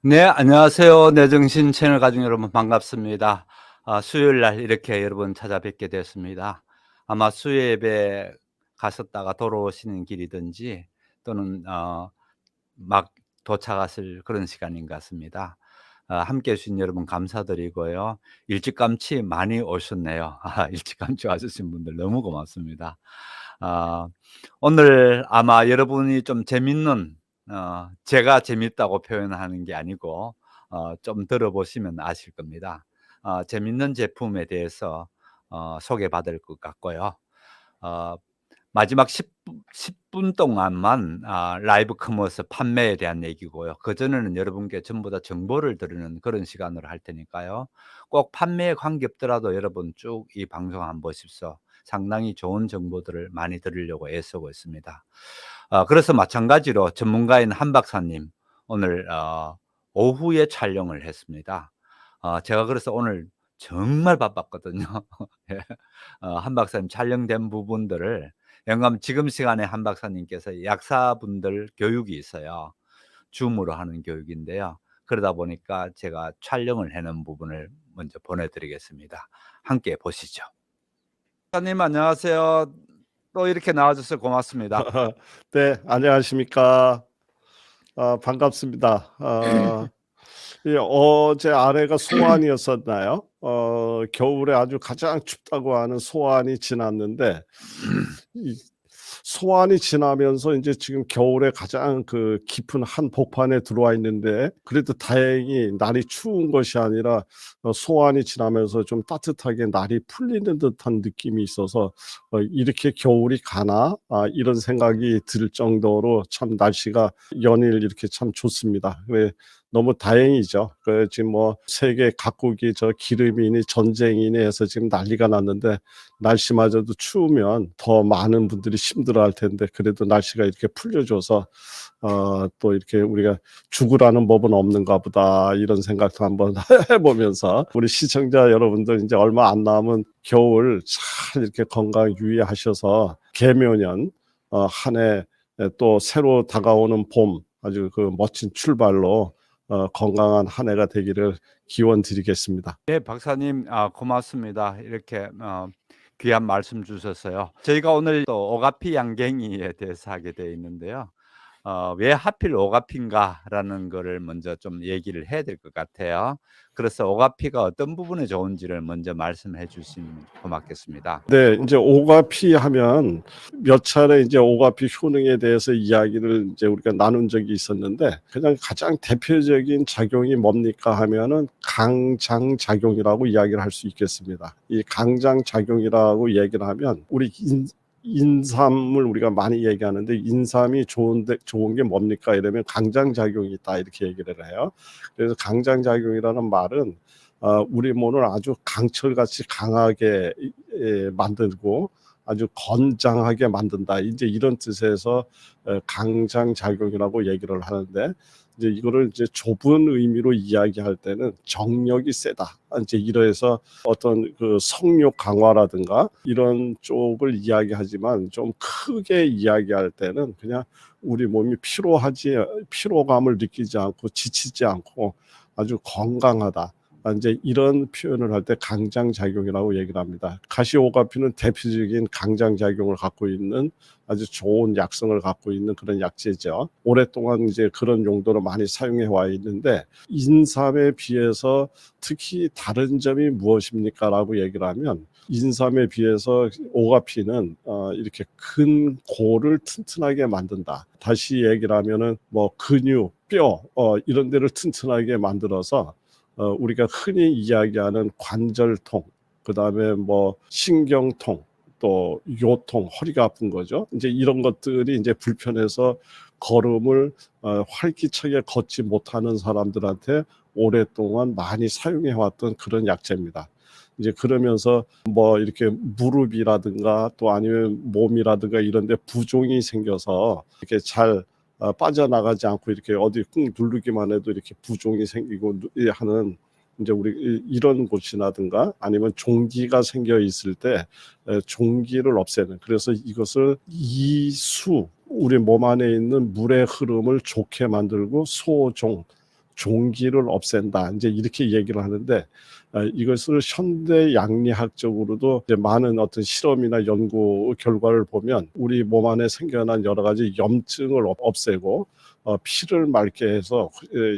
네, 안녕하세요. 내정신 채널 가족 여러분 반갑습니다. 수요일 날 이렇게 여러분 찾아뵙게 됐습니다. 아마 수요 예배 가셨다가 돌아오시는 길이든지 또는 막 도착하실 그런 시간인 것 같습니다. 함께 해 주신 여러분 감사드리고요. 일찌감치 많이 오셨네요. 일찌감치 와 주신 분들 너무 고맙습니다. 아 오늘 아마 여러분이 좀 재밌는, 제가 재밌다고 표현하는 게 아니고 좀 들어보시면 아실 겁니다. 재밌는 제품에 대해서 소개받을 것 같고요. 어 마지막 10분 동안만 라이브 커머스 판매에 대한 얘기고요. 그전에는 여러분께 전부 다 정보를 드리는 그런 시간으로 할 테니까요. 꼭 판매에 관계없더라도 여러분 쭉 이 방송 한번 보십시오. 상당히 좋은 정보들을 많이 드리려고 애쓰고 있습니다. 그래서 마찬가지로 전문가인 한 박사님 오늘 오후에 촬영을 했습니다. 제가 그래서 오늘 정말 바빴거든요. 예. 한 박사님 촬영된 부분들을 영감 지금 시간에 한 박사님께서 약사분들 교육이 있어요. 줌으로 하는 교육인데요. 그러다 보니까 제가 촬영을 해 놓은 부분을 먼저 보내 드리겠습니다. 함께 보시죠. 박사님 안녕하세요. 또 이렇게 나와 주셔서 고맙습니다. 네, 안녕하십니까. 반갑습니다. 어제 아래가 소환이었었나요? 겨울에 아주 가장 춥다고 하는 소환이 지났는데, 이 소환이 지나면서 이제 지금 겨울에 가장 그 깊은 한복판에 들어와 있는데, 그래도 다행히 날이 추운 것이 아니라 소환이 지나면서 좀 따뜻하게 날이 풀리는 듯한 느낌이 있어서 이렇게 겨울이 가나? 이런 생각이 들 정도로 참 날씨가 연일 이렇게 참 좋습니다. 너무 다행이죠. 지금 뭐 세계 각국이 저 기름이니 전쟁이니 해서 지금 난리가 났는데, 날씨마저도 추우면 더 많은 분들이 힘들어할 텐데, 그래도 날씨가 이렇게 풀려줘서 또 이렇게 우리가 죽으라는 법은 없는가 보다, 이런 생각도 한번 해보면서, 우리 시청자 여러분들 이제 얼마 안 남은 겨울 잘 이렇게 건강 유의하셔서 개묘년 한 해 또 새로 다가오는 봄, 아주 그 멋진 출발로 건강한 한 해가 되기를 기원 드리겠습니다. 네, 박사님 고맙습니다. 이렇게 귀한 말씀 주셨어요. 저희가 오늘 또 오가피 양갱이에 대해서 하게 되어 있는데요. 왜 하필 오가피인가라는 거를 먼저 좀 얘기를 해야 될 것 같아요. 그래서 오가피가 어떤 부분에 좋은지를 먼저 말씀해 주시면 고맙겠습니다. 네, 이제 오가피 하면 몇 차례 이제 오가피 효능에 대해서 이야기를 이제 우리가 나눈 적이 있었는데, 그냥 가장 대표적인 작용이 뭡니까 하면은 강장 작용이라고 이야기를 할 수 있겠습니다. 이 강장 작용이라고 얘기를 하면, 우리 인삼을 우리가 많이 얘기하는데, 인삼이 좋은 게 뭡니까 이러면 강장 작용이 있다, 이렇게 얘기를 해요. 그래서 강장 작용이라는 말은 우리 몸을 아주 강철같이 강하게 만들고 아주 건장하게 만든다, 이제 이런 뜻에서 강장작용이라고 얘기를 하는데, 이제 이거를 이제 좁은 의미로 이야기할 때는 정력이 세다, 이제 이래서 어떤 그 성욕 강화라든가 이런 쪽을 이야기하지만, 좀 크게 이야기할 때는 그냥 우리 몸이 피로감을 느끼지 않고 지치지 않고 아주 건강하다, 이제 이런 표현을 할 때 강장작용이라고 얘기를 합니다. 카시오가피는 대표적인 강장작용을 갖고 있는 아주 좋은 약성을 갖고 있는 그런 약재죠. 오랫동안 이제 그런 용도로 많이 사용해 와 있는데, 인삼에 비해서 특히 다른 점이 무엇입니까 라고 얘기를 하면, 인삼에 비해서 오가피는 이렇게 근골을 튼튼하게 만든다. 다시 얘기를 하면은 뭐 근육, 뼈 이런 데를 튼튼하게 만들어서 우리가 흔히 이야기하는 관절통, 그다음에 뭐 신경통, 또 요통, 허리가 아픈 거죠. 이제 이런 것들이 이제 불편해서 걸음을 활기차게 걷지 못하는 사람들한테 오랫동안 많이 사용해 왔던 그런 약재입니다. 이제 그러면서 뭐 이렇게 무릎이라든가 또 아니면 몸이라든가 이런 데 부종이 생겨서 이렇게 잘 빠져나가지 않고 이렇게 어디 꾹 누르기만 해도 이렇게 부종이 생기고 하는, 이제 우리 이런 곳이라든가 아니면 종기가 생겨 있을 때 종기를 없애는, 그래서 이것을 이수, 우리 몸 안에 있는 물의 흐름을 좋게 만들고 소종, 종기를 없앤다. 이제 이렇게 얘기를 하는데 이것을 현대 양리학적으로도 이제 많은 어떤 실험이나 연구 결과를 보면 우리 몸 안에 생겨난 여러 가지 염증을 없애고 피를 맑게 해서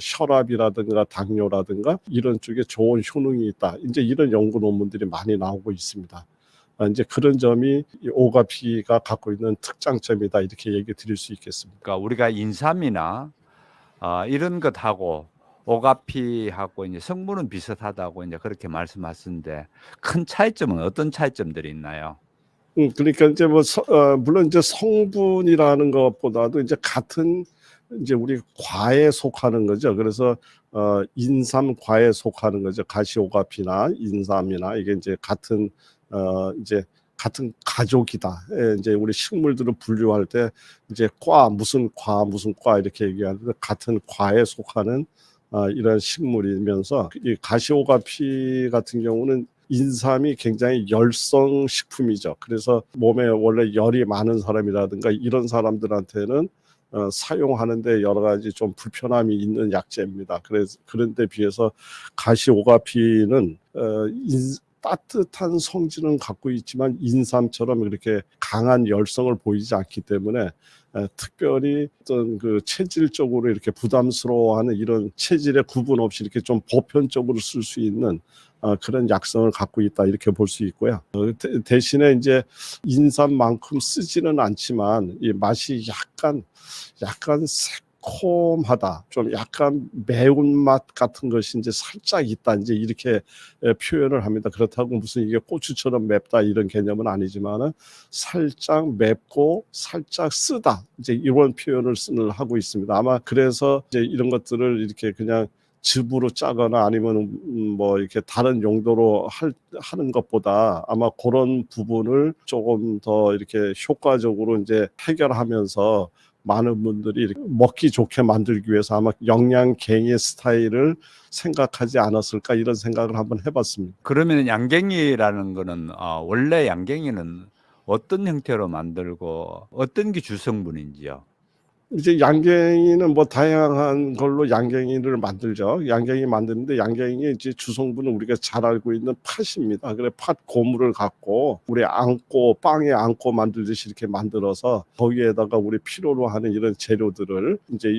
혈압이라든가 당뇨라든가 이런 쪽에 좋은 효능이 있다. 이제 이런 연구 논문들이 많이 나오고 있습니다. 이제 그런 점이 이 오가피가 갖고 있는 특장점이다 이렇게 얘기 드릴 수 있겠습니다. 그러니까 우리가 인삼이나 이런 것하고 오가피하고 이제 성분은 비슷하다고 이제 그렇게 말씀하시는데 큰 차이점은 어떤 차이점들이 있나요? 그러니까 이제 뭐 물론 이제 성분이라는 것보다도 이제 같은 이제 우리 과에 속하는 거죠. 그래서 인삼과에 속하는 거죠. 가시오가피나 인삼이나 이게 이제 같은 이제 같은 가족이다. 이제 우리 식물들을 분류할 때 이제 무슨 과 이렇게 얘기하는데 같은 과에 속하는 이런 식물이면서 이 가시오가피 같은 경우는 인삼이 굉장히 열성 식품이죠. 그래서 몸에 원래 열이 많은 사람이라든가 이런 사람들한테는 사용하는데 여러 가지 좀 불편함이 있는 약재입니다. 그래서 그런데 비해서 가시오가피는 따뜻한 성질은 갖고 있지만 인삼처럼 이렇게 강한 열성을 보이지 않기 때문에 특별히 어떤 그 체질적으로 이렇게 부담스러워하는 이런 체질의 구분 없이 이렇게 좀 보편적으로 쓸 수 있는 그런 약성을 갖고 있다 이렇게 볼 수 있고요. 대신에 이제 인삼만큼 쓰지는 않지만 이 맛이 약간 새콤하다, 좀 약간 매운맛 같은 것이 이제 살짝 있다, 이제 이렇게 표현을 합니다. 그렇다고 무슨 이게 고추처럼 맵다 이런 개념은 아니지만은 살짝 맵고 살짝 쓰다, 이제 이런 표현을 하고 있습니다. 아마 그래서 이제 이런 것들을 이렇게 그냥 즙으로 짜거나 아니면 뭐 이렇게 다른 용도로 하는 것보다 아마 그런 부분을 조금 더 이렇게 효과적으로 이제 해결하면서 많은 분들이 이렇게 먹기 좋게 만들기 위해서 아마 영양갱의 스타일을 생각하지 않았을까 이런 생각을 한번 해봤습니다. 그러면 양갱이라는 거는 원래 양갱이는 어떤 형태로 만들고 어떤 게 주성분인지요? 이제 양갱이는 뭐 다양한 걸로 양갱이를 만들죠. 양갱이 만드는데 양갱이 이제 주성분은 우리가 잘 알고 있는 팥입니다. 그래 팥 고물을 갖고 우리 빵에 안고 만들듯이 이렇게 만들어서 거기에다가 우리 필요로 하는 이런 재료들을 이제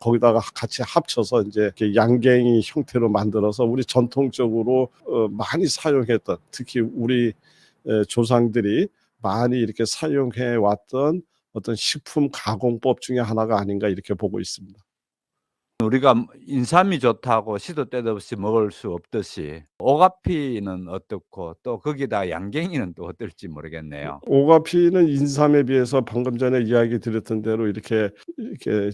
거기다가 같이 합쳐서 이제 이렇게 양갱이 형태로 만들어서 우리 전통적으로 많이 사용했던, 특히 우리 조상들이 많이 이렇게 사용해 왔던 어떤 식품 가공법 중에 하나가 아닌가 이렇게 보고 있습니다. 우리가 인삼이 좋다고 시도 때도 없이 먹을 수 없듯이 오가피는 어떻고 또 거기다 양갱이는 또 어떨지 모르겠네요. 오가피는 인삼에 비해서 방금 전에 이야기 드렸던 대로 이렇게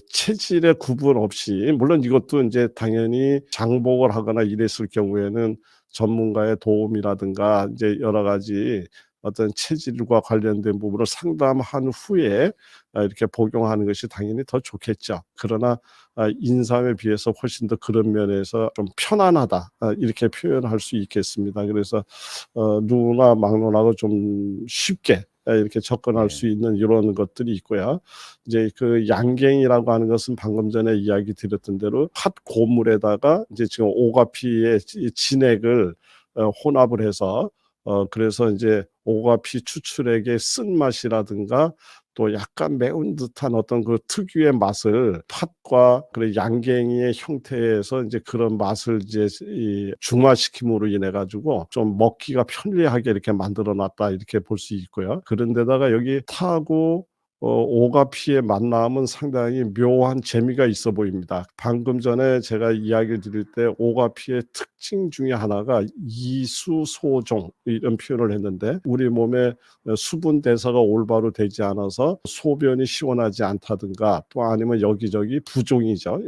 체질의 구분 없이, 물론 이것도 이제 당연히 장복을 하거나 이랬을 경우에는 전문가의 도움이라든가 이제 여러 가지 어떤 체질과 관련된 부분을 상담한 후에 이렇게 복용하는 것이 당연히 더 좋겠죠. 그러나 인삼에 비해서 훨씬 더 그런 면에서 좀 편안하다, 이렇게 표현할 수 있겠습니다. 그래서 누구나 막론하고 좀 쉽게 이렇게 접근할 네. 수 있는 이런 것들이 있고요. 이제 그 양갱이라고 하는 것은 방금 전에 이야기 드렸던 대로 팥 고물에다가 이제 지금 오가피의 진액을 혼합을 해서 그래서 이제 오가피 추출액의 쓴맛이라든가 또 약간 매운 듯한 어떤 그 특유의 맛을 팥과 그리고 양갱이의 형태에서 이제 그런 맛을 이제 중화시킴으로 인해 가지고 좀 먹기가 편리하게 이렇게 만들어 놨다 이렇게 볼 수 있고요. 그런데다가 여기 타고 오가피의 만남은 상당히 묘한 재미가 있어 보입니다. 방금 전에 제가 이야기를 드릴 때 오가피의 특징 중에 하나가 이수소종 이런 표현을 했는데, 우리 몸에 수분 대사가 올바로 되지 않아서 소변이 시원하지 않다든가 또 아니면 여기저기 부종이죠.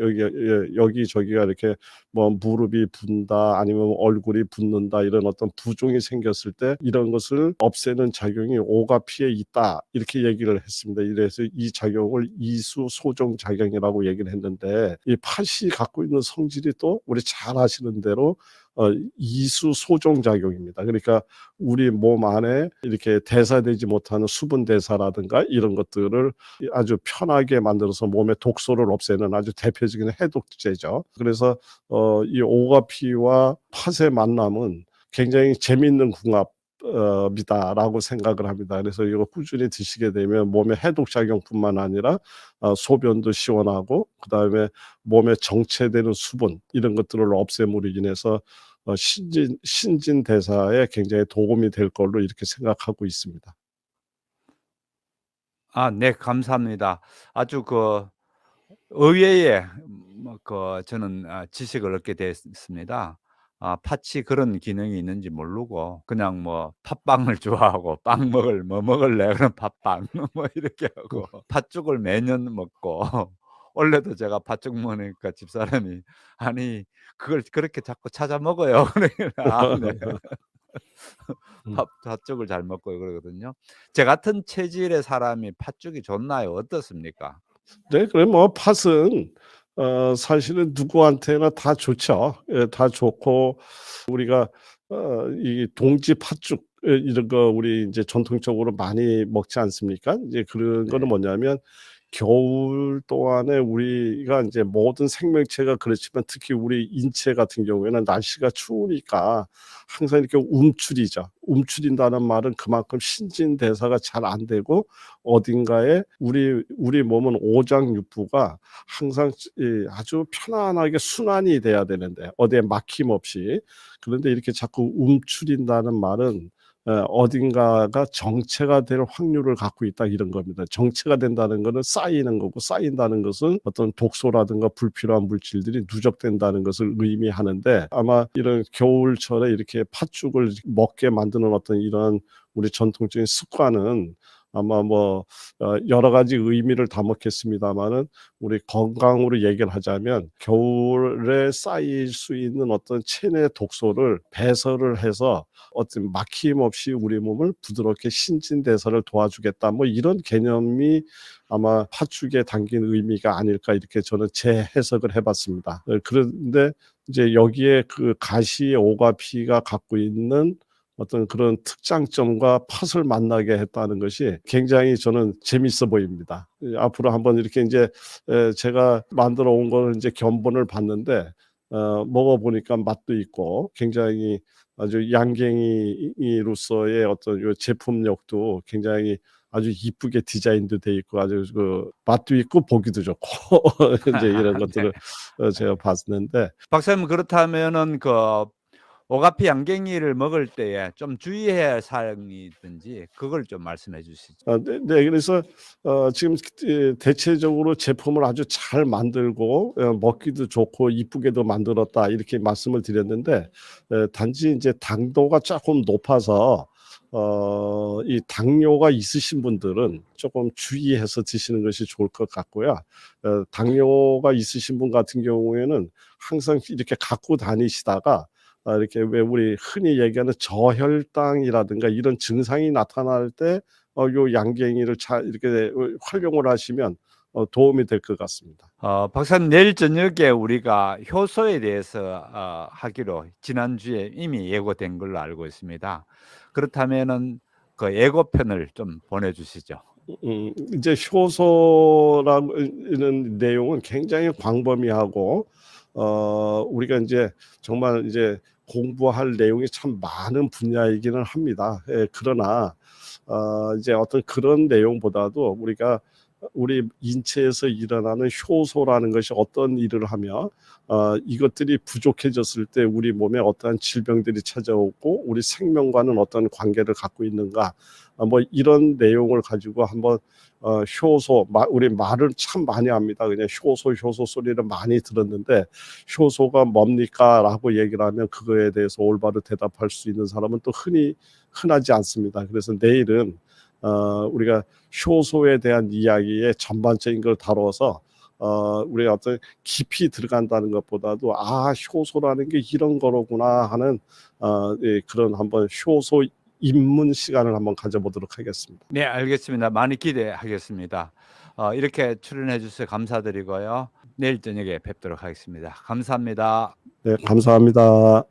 여기저기가 이렇게 뭐 무릎이 붓는다 아니면 얼굴이 붓는다 이런 어떤 부종이 생겼을 때 이런 것을 없애는 작용이 오가피에 있다 이렇게 얘기를 했습니다. 이래서 이 작용을 이수 소종 작용이라고 얘기를 했는데, 이 팥이 갖고 있는 성질이 또 우리 잘 아시는 대로 이수 소종 작용입니다. 그러니까 우리 몸 안에 이렇게 대사되지 못하는 수분 대사라든가 이런 것들을 아주 편하게 만들어서 몸의 독소를 없애는 아주 대표적인 해독제죠. 그래서 이 오가피와 팥의 만남은 굉장히 재미있는 궁합이다라고 생각을 합니다. 그래서 이거 꾸준히 드시게 되면 몸의 해독 작용뿐만 아니라 소변도 시원하고, 그다음에 몸에 정체되는 수분 이런 것들을 없앰으로 인해서 신진 대사에 굉장히 도움이 될 걸로 이렇게 생각하고 있습니다. 네, 감사합니다. 아주 의외의 저는 지식을 얻게 됐습니다. 팥이 그런 기능이 있는지 모르고 그냥 뭐 팥빵을 좋아하고 빵 뭐 먹을래? 그럼 팥빵 뭐 이렇게 어. 하고 팥죽을 매년 먹고 원래도 제가 팥죽 먹으니까 집사람이 "아니 그걸 그렇게 자꾸 찾아 먹어요." 그러니까 네. 음. 팥죽을 잘 먹고 그러거든요. 제 같은 체질의 사람이 팥죽이 좋나요? 어떻습니까? 네, 그래 뭐 팥은 사실은 누구한테나 다 좋죠. 예, 다 좋고, 우리가 이 동지 팥죽 이런 거 우리 이제 전통적으로 많이 먹지 않습니까? 이제 그런 거는 네. 뭐냐면, 겨울 동안에 우리가 이제 모든 생명체가 그렇지만 특히 우리 인체 같은 경우에는 날씨가 추우니까 항상 이렇게 움츠리죠. 움츠린다는 말은 그만큼 신진대사가 잘 안 되고, 어딘가에 우리 몸은 오장육부가 항상 아주 편안하게 순환이 돼야 되는데 어디에 막힘없이, 그런데 이렇게 자꾸 움츠린다는 말은 어딘가가 정체가 될 확률을 갖고 있다 이런 겁니다. 정체가 된다는 것은 쌓이는 거고, 쌓인다는 것은 어떤 독소라든가 불필요한 물질들이 누적된다는 것을 의미하는데, 아마 이런 겨울철에 이렇게 팥죽을 먹게 만드는 어떤 이런 우리 전통적인 습관은 아마 뭐 여러 가지 의미를 담았겠습니다마는, 우리 건강으로 얘기를 하자면 겨울에 쌓일 수 있는 어떤 체내 독소를 배설을 해서 어떤 막힘없이 우리 몸을 부드럽게 신진대사를 도와주겠다, 뭐 이런 개념이 아마 팥죽에 담긴 의미가 아닐까 이렇게 저는 재해석을 해봤습니다. 그런데 이제 여기에 그 가시 오가피가 갖고 있는 어떤 그런 특장점과 팥을 만나게 했다는 것이 굉장히 저는 재밌어 보입니다. 앞으로 한번 이렇게 이제 제가 만들어 온 거를 이제 견본을 봤는데, 먹어보니까 맛도 있고 굉장히 아주 양갱이로서의 어떤 요 제품력도 굉장히 아주 이쁘게 디자인도 돼 있고, 아주 그 맛도 있고 보기도 좋고 이제 이런 네. 것들을 제가 봤는데, 박사님 그렇다면은 오가피 양갱이를 먹을 때에 좀 주의해야 할 사항이 있든지 그걸 좀 말씀해 주시죠. 네, 네. 그래서 지금 대체적으로 제품을 아주 잘 만들고 먹기도 좋고 이쁘게도 만들었다 이렇게 말씀을 드렸는데, 단지 이제 당도가 조금 높아서 이 당뇨가 있으신 분들은 조금 주의해서 드시는 것이 좋을 것 같고요. 당뇨가 있으신 분 같은 경우에는 항상 이렇게 갖고 다니시다가 이렇게 왜 우리 흔히 얘기하는 저혈당이라든가 이런 증상이 나타날 때 요 양갱이를 잘 이렇게 활용을 하시면 도움이 될 것 같습니다. 박사님 내일 저녁에 우리가 효소에 대해서 하기로 지난주에 이미 예고된 걸로 알고 있습니다. 그렇다면은 그 예고편을 좀 보내 주시죠. 이제 효소라는 내용은 굉장히 광범위하고 우리가 이제 정말 이제 공부할 내용이 참 많은 분야이기는 합니다. 예, 그러나 이제 어떤 그런 내용보다도 우리가 우리 인체에서 일어나는 효소라는 것이 어떤 일을 하며 이것들이 부족해졌을 때 우리 몸에 어떠한 질병들이 찾아오고 우리 생명과는 어떤 관계를 갖고 있는가, 뭐 이런 내용을 가지고 한번 효소, 우리 말을 참 많이 합니다. 그냥 효소 소리를 많이 들었는데 효소가 뭡니까? 라고 얘기를 하면 그거에 대해서 올바로 대답할 수 있는 사람은 또 흔하지 않습니다. 그래서 내일은 우리가 효소에 대한 이야기의 전반적인 걸 다뤄서 우리가 어떤 깊이 들어간다는 것보다도 효소라는 게 이런 거로구나 하는 그런 한번 효소 입문 시간을 한번 가져보도록 하겠습니다. 네, 알겠습니다. 많이 기대하겠습니다. 이렇게 출연해 주셔서 감사드리고요. 내일 저녁에 뵙도록 하겠습니다. 감사합니다. 네, 감사합니다.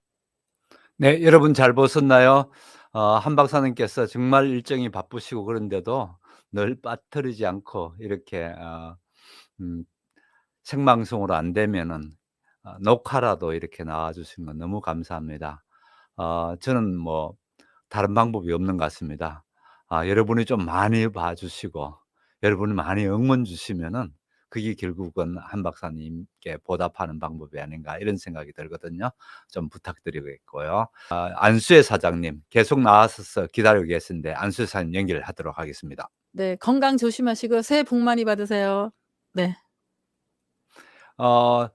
네, 여러분 잘 보셨나요? 한 박사님께서 정말 일정이 바쁘시고 그런데도 늘 빠뜨리지 않고 이렇게 음 생방송으로 안 되면은 녹화라도 이렇게 나와 주신 건 너무 감사합니다. 저는 뭐 다른 방법이 없는 것 같습니다. 여러분이 좀 많이 봐 주시고 여러분이 많이 응원 주시면은 그게 결국은 한 박사님께 보답하는 방법이 아닌가 이런 생각이 들거든요. 좀 부탁드리겠고요. 안수혜 사장님 계속 나와서 기다리고 계신데 안수혜 사장님 연결하도록 하겠습니다. 네, 건강 조심하시고 새해 복 많이 받으세요. 네. 어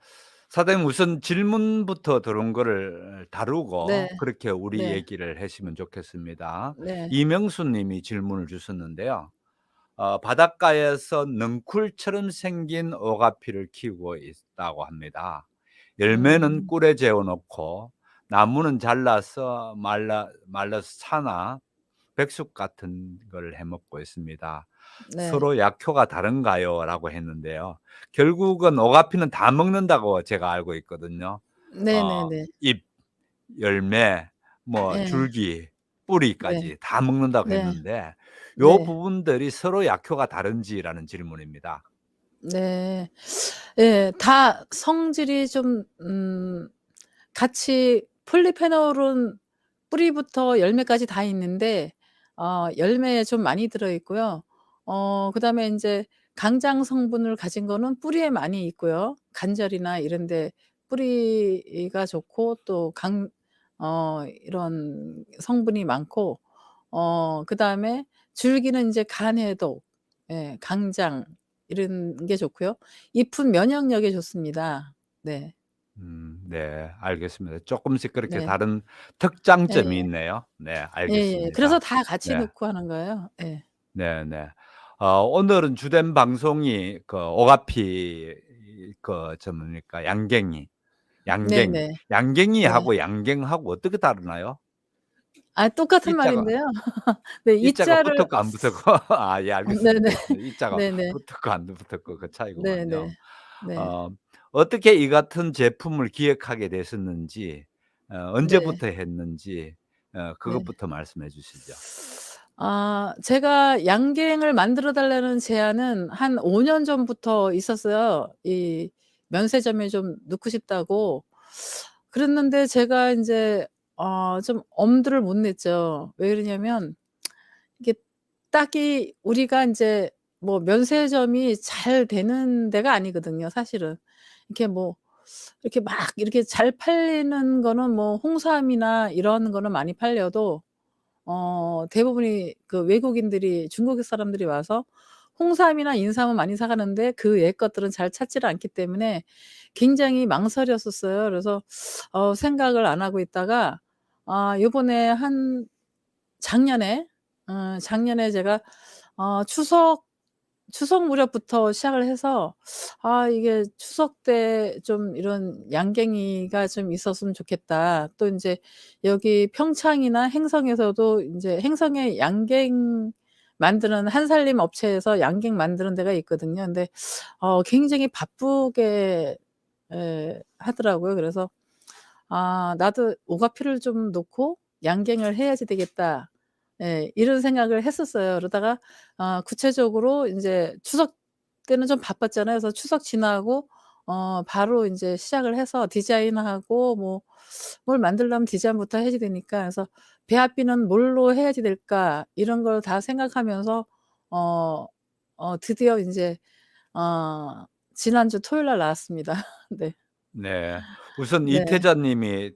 사장님 우선 질문부터 들어온 거를 다루고 네. 그렇게 우리 네. 얘기를 하시면 좋겠습니다. 네. 이명수 님이 질문을 주셨는데요. 바닷가에서 넝쿨처럼 생긴 오가피를 키우고 있다고 합니다. 열매는 꿀에 재워 놓고 나무는 잘라서 말라서 차나 백숙 같은 걸 해 먹고 있습니다. 네. 서로 약효가 다른가요? 라고 했는데요. 결국은 오가피는 다 먹는다고 제가 알고 있거든요. 네네네. 잎, 열매, 뭐 예. 줄기, 네. 뿌리까지 다 먹는다고 네. 했는데 요 네. 부분들이 서로 약효가 다른지라는 질문입니다. 네. 예. 다 성질이 좀 같이 폴리페놀은 뿌리부터 열매까지 다 있는데 열매에 좀 많이 들어 있고요. 그다음에 인제 강장 성분을 가진 거는 뿌리에 많이 있고요. 관절이나 이런 데 뿌리가 좋고 또 이런 성분이 많고 그다음에 줄기는 인제 간 해독, 예 강장 이런 게 좋고요. 잎은 면역력에 좋습니다. 네. 네. 알겠습니다. 쪼끔씩 그렇게 네. 다른 특장점이 예예. 있네요. 네. 예예. 그래서 알겠습니다. 다 같이 네. 넣고 하는 거예요. 예. 네네. 오늘은 주된 방송이 그 오가피 뭡니까 양갱이, 양갱. 네네. 네. 양갱이하고 양갱하고 어떻게 다르나요? 똑같은 이자가 말인데요. 네 이자가 이자를 붙었고 안 붙었고 예 알겠습니다. 네네. 이자가 네네. 붙었고 안 붙었고 그 차이구만요. 네네. 네. 어 어떻게 이 같은 제품을 기획하게 되셨는지 네. 언제부터 했는지 네. 그것부터 말씀해 주시죠. 제가 양갱을 만들어 달라는 제안은 한 5년 전부터 있었어요. 이 면세점에 좀 넣고 싶다고. 그랬는데 제가 인제 좀 엄두를 못 냈죠. 왜 그러냐면 이게 딱히 우리가 인제 뭐 면세점이 잘 되는 데가 아니거든요 사실은. 이렇게 뭐 이렇게 막 이렇게 잘 팔리는 거는 뭐 홍삼이나 이런 거는 많이 팔려도 대부분이 그 외국인들이 중국 사람들이 와서 홍삼이나 인삼은 많이 사 가는데 그 외의 것들은 잘 찾지를 않기 때문에 굉장히 망설였었어요. 그래서 생각을 안 하고 있다가 요번에 한 작년에 작년에 제가 추석 무렵부터 시작을 해서 이게 '추석 때 좀 이런 양갱이가 좀 있었으면 좋겠다.' 또 인제 여기 평창이나 행성에서도 인제 행성에 양갱 만드는 한살림 업체에서 양갱 만드는 데가 있거든요. 근데 굉장히 바쁘게 하더라고요. 그래서 '나도 오가피를 좀 놓고 양갱을 해야지 되겠다.' 이런 생각을 했었어요. 그러다가 구체적으로 인제 추석 때는 좀 바빴잖아요. 그래서 추석 지나고 바로 인제 시작을 해서 디자인하고 뭐 뭘 만들려면 디자인부터 해야지 되니까 그래서 '배합비는 뭘로 해야지 될까?' 이런 걸 다 생각하면서 어 드디어 인제 어 지난주 토요일 날 나왔습니다. 네. 네. 우선 네. 이태자 님이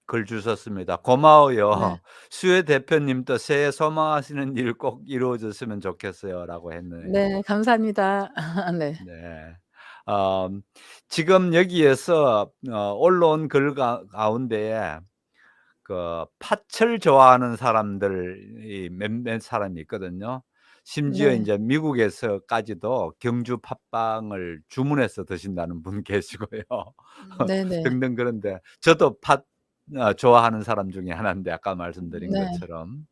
글 주셨습니다. 네. "고마워요. 수혜 대표님도 새해 소망하시는 일 꼭 이루어졌으면 좋겠어요."라고 했네요. 네. 감사합니다. 네. 네. 지금 여기에서 올라온 글 가운데에 그 팥을 좋아하는 사람들이 몇몇 사람이 있거든요. 심지어 네. 인제 미국에서까지도 경주 팥빵을 주문해서 드신다는 분 계시고요. 네네. 등등 그런데 저도 팥 좋아하는 사람 중에 하나인데 아까 말씀드린 네. 것처럼.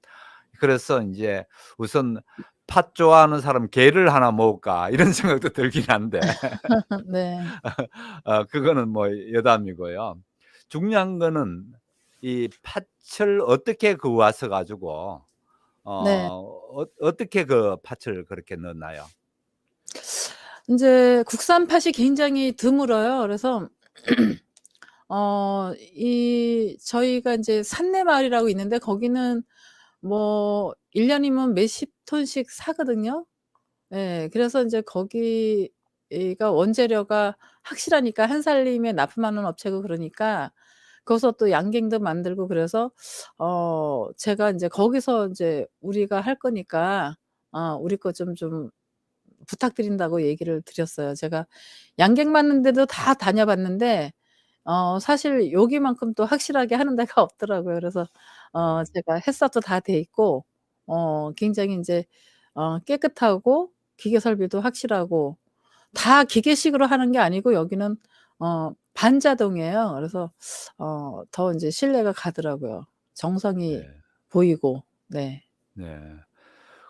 그래서 인제 우선 '팥 좋아하는 사람 개를 하나 모을까.' 이런 생각도 들긴 한데 네. 그거는 뭐 여담이고요. 중요한 거는 이 팥을 어떻게 와서 가지고 네. 어떻게 그 팥을 그렇게 넣나요? 인제 국산 팥이 굉장히 드물어요. 그래서 저희가 인제 산내 마을이라고 있는데 거기는 뭐 1 년이면 몇십 톤씩 사거든요. 예. 그래서 인제 거기가 원재료가 확실하니까 한 살림에 납품하는 업체고 그러니까 거기서 또 양갱도 만들고 그래서 제가 인제 거기서 인제 우리가 할 거니까 우리 거 좀 부탁드린다고 얘기를 드렸어요. 제가 양갱 맞는 데도 다 다녀 봤는데 사실 여기만큼 또 확실하게 하는 데가 없더라고요. 그래서 네. 제가 햇사도 다 돼 있고 굉장히 인제 깨끗하고 기계 설비도 확실하고 다 기계식으로 하는 게 아니고 여기는 반자동이에요. 그래서 더 인제 신뢰가 가더라고요. 정성이 네. 보이고. 네. 네.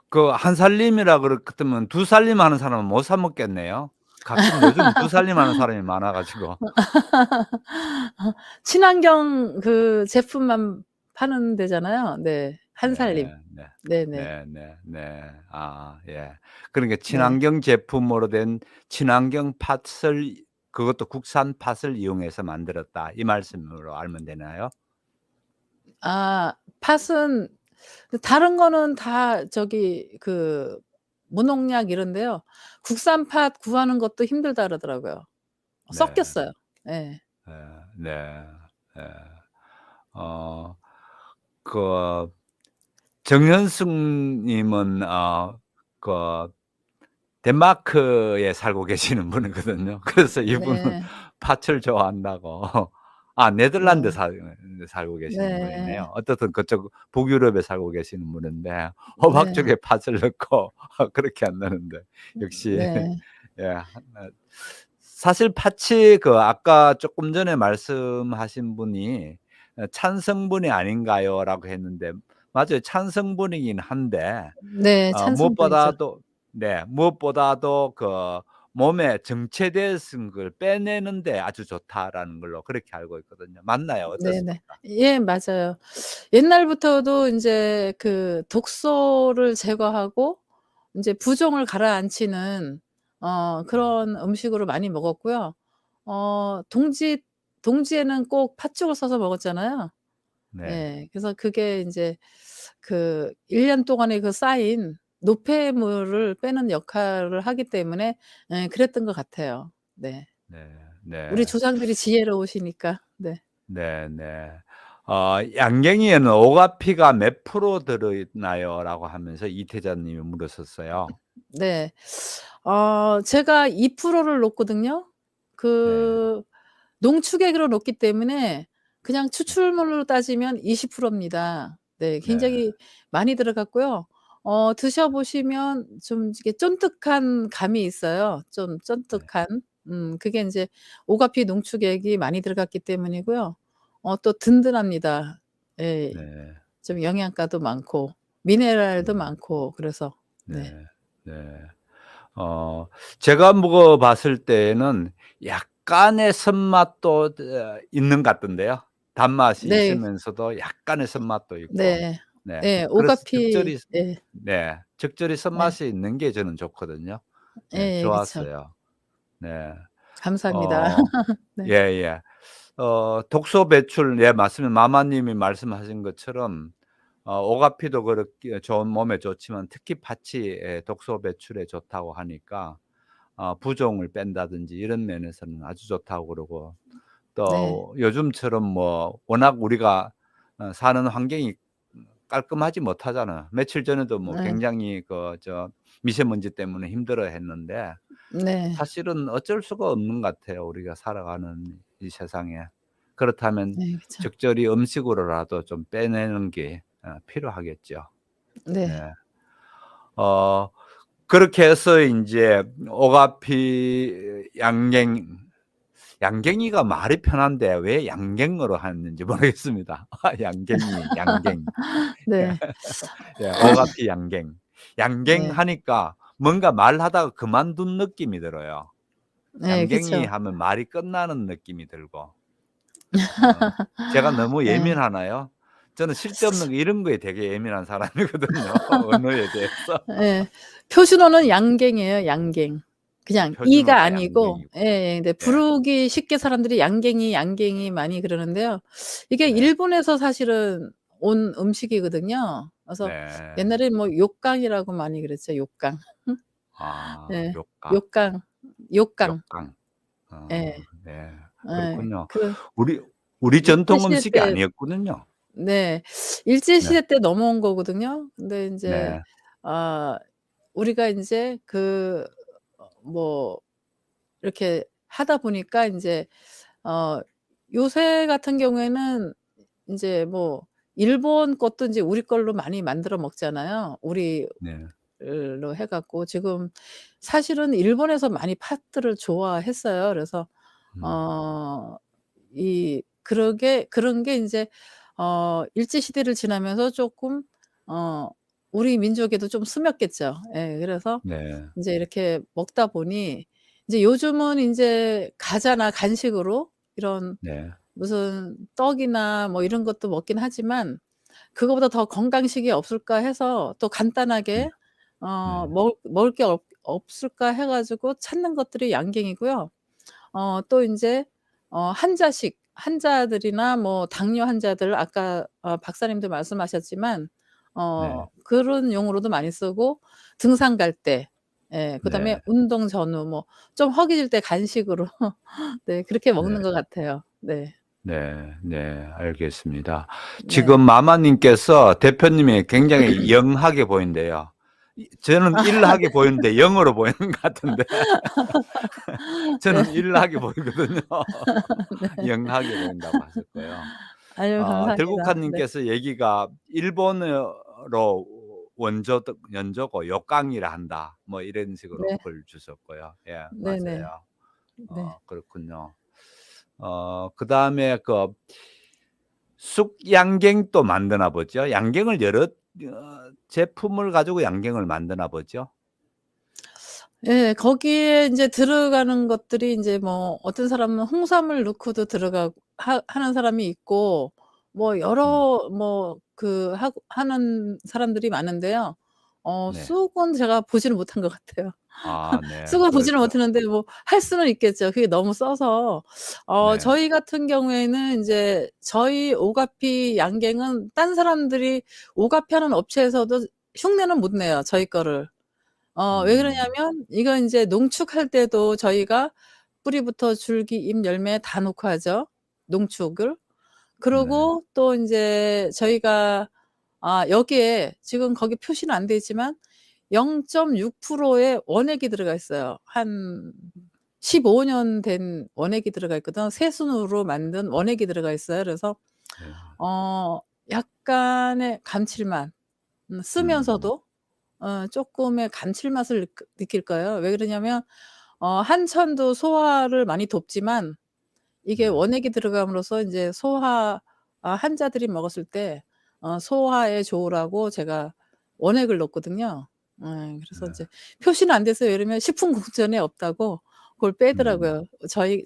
그 한 살림이라 그러면 두 살림 하는 사람은 못 사 먹겠네요. 가끔 요즘 두 살림 하는 사람이 많아 가지고. 친환경 그 제품만 파는 데잖아요. 네. 한살림. 네. 네. 네네. 네. 예. 그러니까 네. 친환경 제품으로 된 친환경 팥을 그것도 국산 팥을 이용해서 만들었다. 이 말씀으로 알면 되나요? 팥은 다른 거는 다 저기 그 무농약 이런데요. 국산 팥 구하는 것도 힘들다 그러더라고요. 네. 섞였어요. 예. 예. 네. 예. 어 그 정현숙 님은 그 덴마크에 살고 계시는 분이거든요. 그래서 이분은 네. 팥을 좋아한다고. 네덜란드 네. 살고 계시는 네. 분이네요. 어떻든 그쪽 북유럽에 살고 계시는 분인데 호박 네. 쪽에 팥을 넣고 그렇게 한다는데 역시 네. 예. 사실 팥이 아까 쪼끔 전에 말씀하신 분이 "찬성분이 아닌가요?"라고 했는데 맞아요. 찬성분이긴 한데 네. 찬성분이죠. 무엇보다도 네. 무엇보다도 몸에 정체되어 있은 걸 빼내는 데 아주 좋다라는 걸로 그렇게 알고 있거든요. 맞나요? 네네. 어떻습니까? 예 맞아요. 옛날부터도 인제 그 독소를 제거하고 인제 부종을 가라앉히는 네. 그런 음식으로 많이 먹었고요. 동지에는 꼭 팥죽을 써서 먹었잖아요. 네. 예. 그래서 그게 인제 그 1년 동안에 그 쌓인 노폐물을 빼는 역할을 하기 때문에 그랬던 것 같아요. 네. 네. 우리 네. 조상들이 지혜로우시니까. 네. 네네. "양갱이에는 오가피가 몇 프로 들어 있나요?"라고 하면서 이태자 님이 물으셨어요. 네. 제가 2% 를 놓거든요. 네. 그 농축액으로 놓기 때문에 그냥 네. 추출물로 따지면 20% 입니다. 네. 네. 굉장히 많이 들어갔고요. 드셔 보시면 좀 이게 쫀득한 감이 있어요. 좀 네. 쫀득한. 그게 인제 오가피 농축액이 많이 들어갔기 때문이고요. 또 든든합니다. 예. 네. 좀 영양가도 많고 미네랄도 네. 많고 그래서 네. 네. 네. 어 제가 먹어 봤을 때에는 약간의 선맛도 있는 것 같던데요. 단맛이 네. 있으면서도 약간의 선맛도 있고. 네. 네. 예. 그래서 오가피 예. 적절히 네. 선맛이 있는 게 저는 좋거든요. 네. 예예. 그쵸. 좋았어요. 네. 감사합니다. 어 네. 예예. 독소 배출 맞습니다. 마마님이 말씀하신 것처럼 오가피도 그렇게 좋은 몸에 좋지만 특히 팥이 독소 배출에 좋다고 하니까 부종을 뺀다든지 이런 면에서는 아주 좋다고 그러고 네. 또 요즘처럼 뭐 워낙 우리가 사는 환경이 깔끔하지 못하잖아요. 며칠 전에도 뭐 네. 굉장히 미세먼지 때문에 힘들어했는데 네. 사실은 어쩔 수가 없는 것 같아요, 우리가 살아가는 이 세상에. 그렇다면 네. 그쵸. 적절히 음식으로라도 좀 빼내는 게 필요하겠죠. 네. 네. 어 그렇게 해서 인제 오가피 양갱 양갱이가 말이 편한데 왜 양갱으로 하는지 모르겠습니다. 양갱이, 양갱. 네. 예, 오가피 양갱. 양갱 네. 하니까 뭔가 말하다가 그만둔 느낌이 들어요. 네, 양갱이 그쵸. 하면 말이 끝나는 느낌이 들고. 제가 너무 네. 예민하나요? 저는 쓸데없는 거 이런 거에 되게 예민한 사람이거든요. 언어에 대해서. 예. 표준어는 양갱이에요, 양갱. 그냥 이가 표준어가 아니고 양갱이고. 예, 근데 예. 부르기 쉽게 사람들이 양갱이, 양갱이 많이 그러는데요. 이게 네. 일본에서 사실은 온 음식이거든요. 그래서 네. 옛날에 뭐 욕강이라고 많이 그랬죠, 욕강. 아, 예. 욕강. 욕강. 욕강. 욕강. 예. 네. 예. 그렇군요. 그 우리 전통 일제시대 음식이 때 아니었군요. 네. 네. 일제시대 때 넘어온 거거든요. 근데 인제 네. 아 우리가 인제 뭐 이렇게 하다 보니까 인제 어 요새 같은 경우에는 인제 뭐 일본 것도 인제 우리 걸로 많이 만들어 먹잖아요. 우리 네. 로 해 갖고 지금 사실은 일본에서 많이 팥들을 좋아했어요. 그래서 음. 어 그런 게 인제 일제 시대를 지나면서 쪼끔 어 우리 민족에도 좀 스며겠죠. 예. 그래서 네. 인제 이렇게 먹다 보니 이제 요즘은 인제 과자나 간식으로 이런 네. 무슨 떡이나 뭐 이런 것도 먹긴 하지만 '그거보다 더 건강식이 없을까?' 해서 또 네. 간단하게 네. 먹을 게 없을까 해 가지고 찾는 것들이 양갱이고요. 또 인제 환자들이나 뭐 당뇨 환자들 아까 박사님도 말씀하셨지만 네. 그런 용으로도 많이 쓰고 등산 갈 때 예 그다음에 네. 운동 전후 뭐 좀 허기질 때 간식으로 네 그렇게 네. 먹는 것 같아요. 네. 네. 네. 알겠습니다. 네. 지금 마마님께서 대표님이 굉장히 영하게 보인대요. 저는 일하게 보이는데 영으로 보이는 것 같은데 네. 저는 일하게 보이거든요. 네. 영하게 보인다고 하셨고요. 아유 감사합니다. 네. 들국화님께서 얘기가 일본어로 연조고 욕강이라 한다. 뭐 이런 식으로 네. 글 주셨고요. 예, 네네. 맞아요. 네. 그렇군요. 그다음에 쑥양갱도 만드나 보죠? 양갱을 여러 제품을 가지고 양갱을 만드나 보죠? 예. 거기에 인제 들어가는 것들이 인제 뭐 어떤 사람은 홍삼을 넣고도 들어가고 하는 사람이 있고 뭐 음. 여러 뭐 하는 사람들이 많은데요. 네. 쑥은 제가 보지는 못한 것 같아요. 아 네. 쑥은 보지는 그렇죠. 못했는데 뭐 할 수는 있겠죠. 그게 너무 써서 네. 저희 같은 경우에는 인제 저희 오가피 양갱은 딴 사람들이 오가피 하는 업체에서도 흉내는 못 내요, 저희 거를. 왜 음. 그러냐면 이거 인제 농축할 때도 저희가 뿌리부터 줄기, 잎, 열매 다 놓고 하죠, 농축을. 네. 그러고 또 인제 저희가 여기에 지금 거기 표시는 안 돼 있지만 0.6% 의 원액이 들어가 있어요. 한 15년 된 원액이 들어가 있거든. 새순으로 만든 원액이 들어가 있어요. 그래서 네. 약간의 감칠맛 음. 쓰면서도 쪼끔의 감칠맛을 느낄 거예요. 왜 그러냐면 한천도 소화를 많이 돕지만 이게 네. 원액이 들어감으로써 인제 환자들이 먹었을 때 소화에 좋으라고 제가 원액을 넣었거든요. 그래서 네. 인제 표시는 안 됐어요. 왜냐면 식품공전에 없다고 그걸 음. 빼더라고요.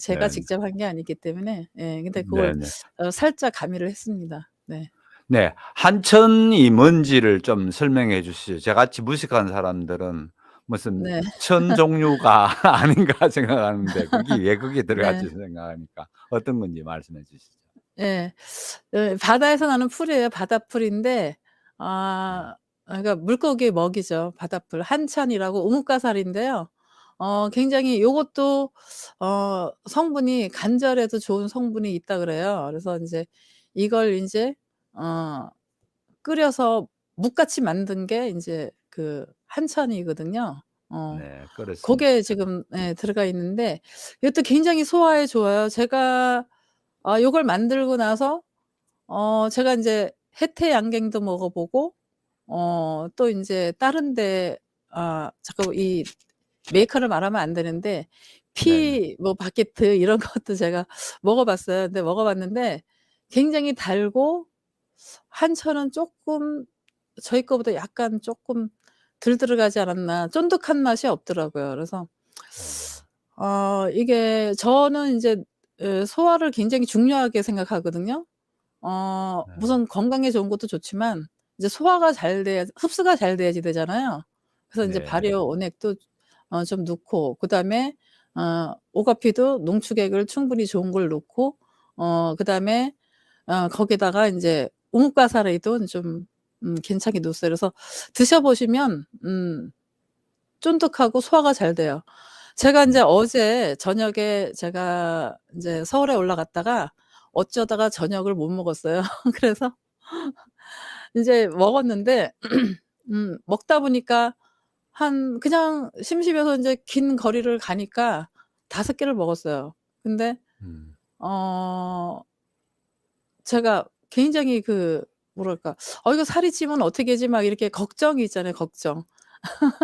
제가 네네. 직접 한 게 아니기 때문에. 예. 근데 그걸 네네. 살짝 가미를 했습니다. 네. 네. 한천이 뭔지를 좀 설명해 주시죠. 저같이 무식한 사람들은 무슨 네. 천 종류가 아닌가 생각하는데 왜 거기에 네. 들어갈지 생각하니까 어떤 건지 말씀해 주시죠. 예. 바다에서 나는 풀이에요. 바다풀인데 네. 그러니까 물고기 먹이죠, 바다풀. 한천이라고 우뭇가사리인데요. 굉장히 요것도 성분이 관절에도 좋은 성분이 있다 그래요. 그래서 인제 이걸 인제 어 끓여서 묵같이 만든 게 인제 한천이거든요. 네. 그렇습니다. 고게 지금 예 들어가 있는데 이것도 굉장히 소화에 좋아요. 제가 요걸 만들고 나서 제가 인제 해태 양갱도 먹어 보고 또 인제 다른 데 잠깐만 이 메이커를 말하면 안 되는데 네네. 피 뭐 바게트 이런 것도 제가 먹어 봤어요. 근데 먹어 봤는데 굉장히 달고 한천은 쪼끔 저희 거보다 약간 쪼끔 덜 들어가지 않았나. 쫀득한 맛이 없더라고요. 그래서 아. 이게 저는 인제 소화를 굉장히 중요하게 생각하거든요. 네. 우선 건강에 좋은 것도 좋지만 이제 소화가 잘 돼야 흡수가 잘 돼야지 되잖아요. 그래서 인제 네. 발효 원액도 좀 넣고 그다음에 오가피도 농축액을 충분히 좋은 걸 넣고 그다음에 거기다가 인제 우뭇가사리도 좀 괜찮게 넣었어요. 그래서 드셔 보시면 쫀득하고 소화가 잘 돼요. 제가 인제 음. 어제 저녁에 제가 인제 서울에 올라갔다가 어쩌다가 저녁을 못 먹었어요. 그래서 인제 먹었는데 먹다 보니까 한 그냥 심심해서 인제 긴 거리를 가니까 5 개를 먹었어요. 근데 음. 어 제가 굉장히 그 뭐랄까 '이거 살이 찌면 어떡하지?' 막 이렇게 걱정이 있잖아요, 걱정.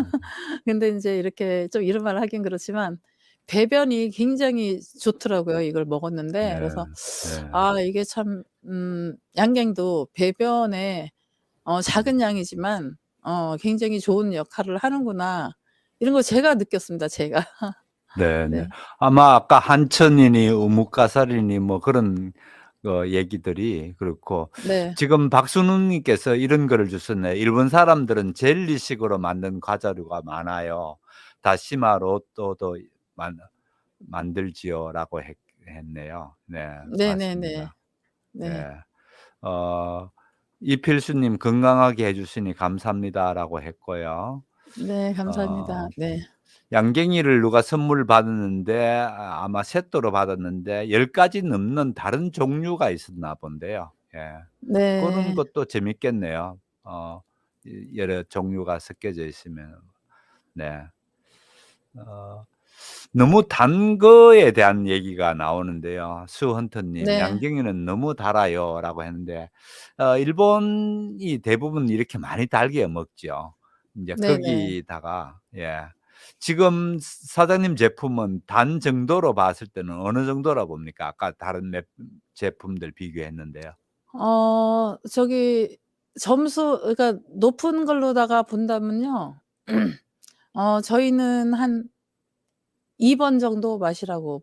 음. 근데 인제 이렇게 좀 이런 말을 하긴 그렇지만 배변이 굉장히 좋더라고요, 이걸 먹었는데. 네. 그래서 네. '아 이게 참 양갱도 배변에 음. 작은 양이지만 굉장히 좋은 역할을 하는구나.' 이런 걸 제가 느꼈습니다, 제가. 네네. 네. 아마 아까 한천이니 우뭇가사리니 뭐 그런 얘기들이 그렇고 네. 지금 박순웅 님께서 이런 글을 주셨네요. "일본 사람들은 젤리식으로 만든 과자류가 많아요. 다시마 로또도 만 만들지요."라고 했네요. 네. 네네네. 맞습니다. 네. 네. 어 이필수 님 "건강하게 해 주시니 감사합니다."라고 했고요. 네 감사합니다. 어 네. 양갱이를 누가 선물 받았는데 아마 세트로 받았는데 10 가지 넘는 다른 종류가 있었나 본데요. 예. 그런 네. 것도 재밌겠네요. 여러 종류가 섞여져 있으면. 네. 어 너무 단 거에 대한 얘기가 나오는데요. 수헌터 님 네. "양갱이는 너무 달아요."라고 했는데 일본이 대부분 이렇게 많이 달게 먹죠. 인제 네네. 거기다가 지금 사장님 제품은 단 정도로 봤을 때는 어느 정도라 봅니까? 아까 다른 몇 제품들 비교했는데요. 저기 점수 그러니까 높은 걸로다가 본다면요. 저희는 한 2번 정도 맛이라고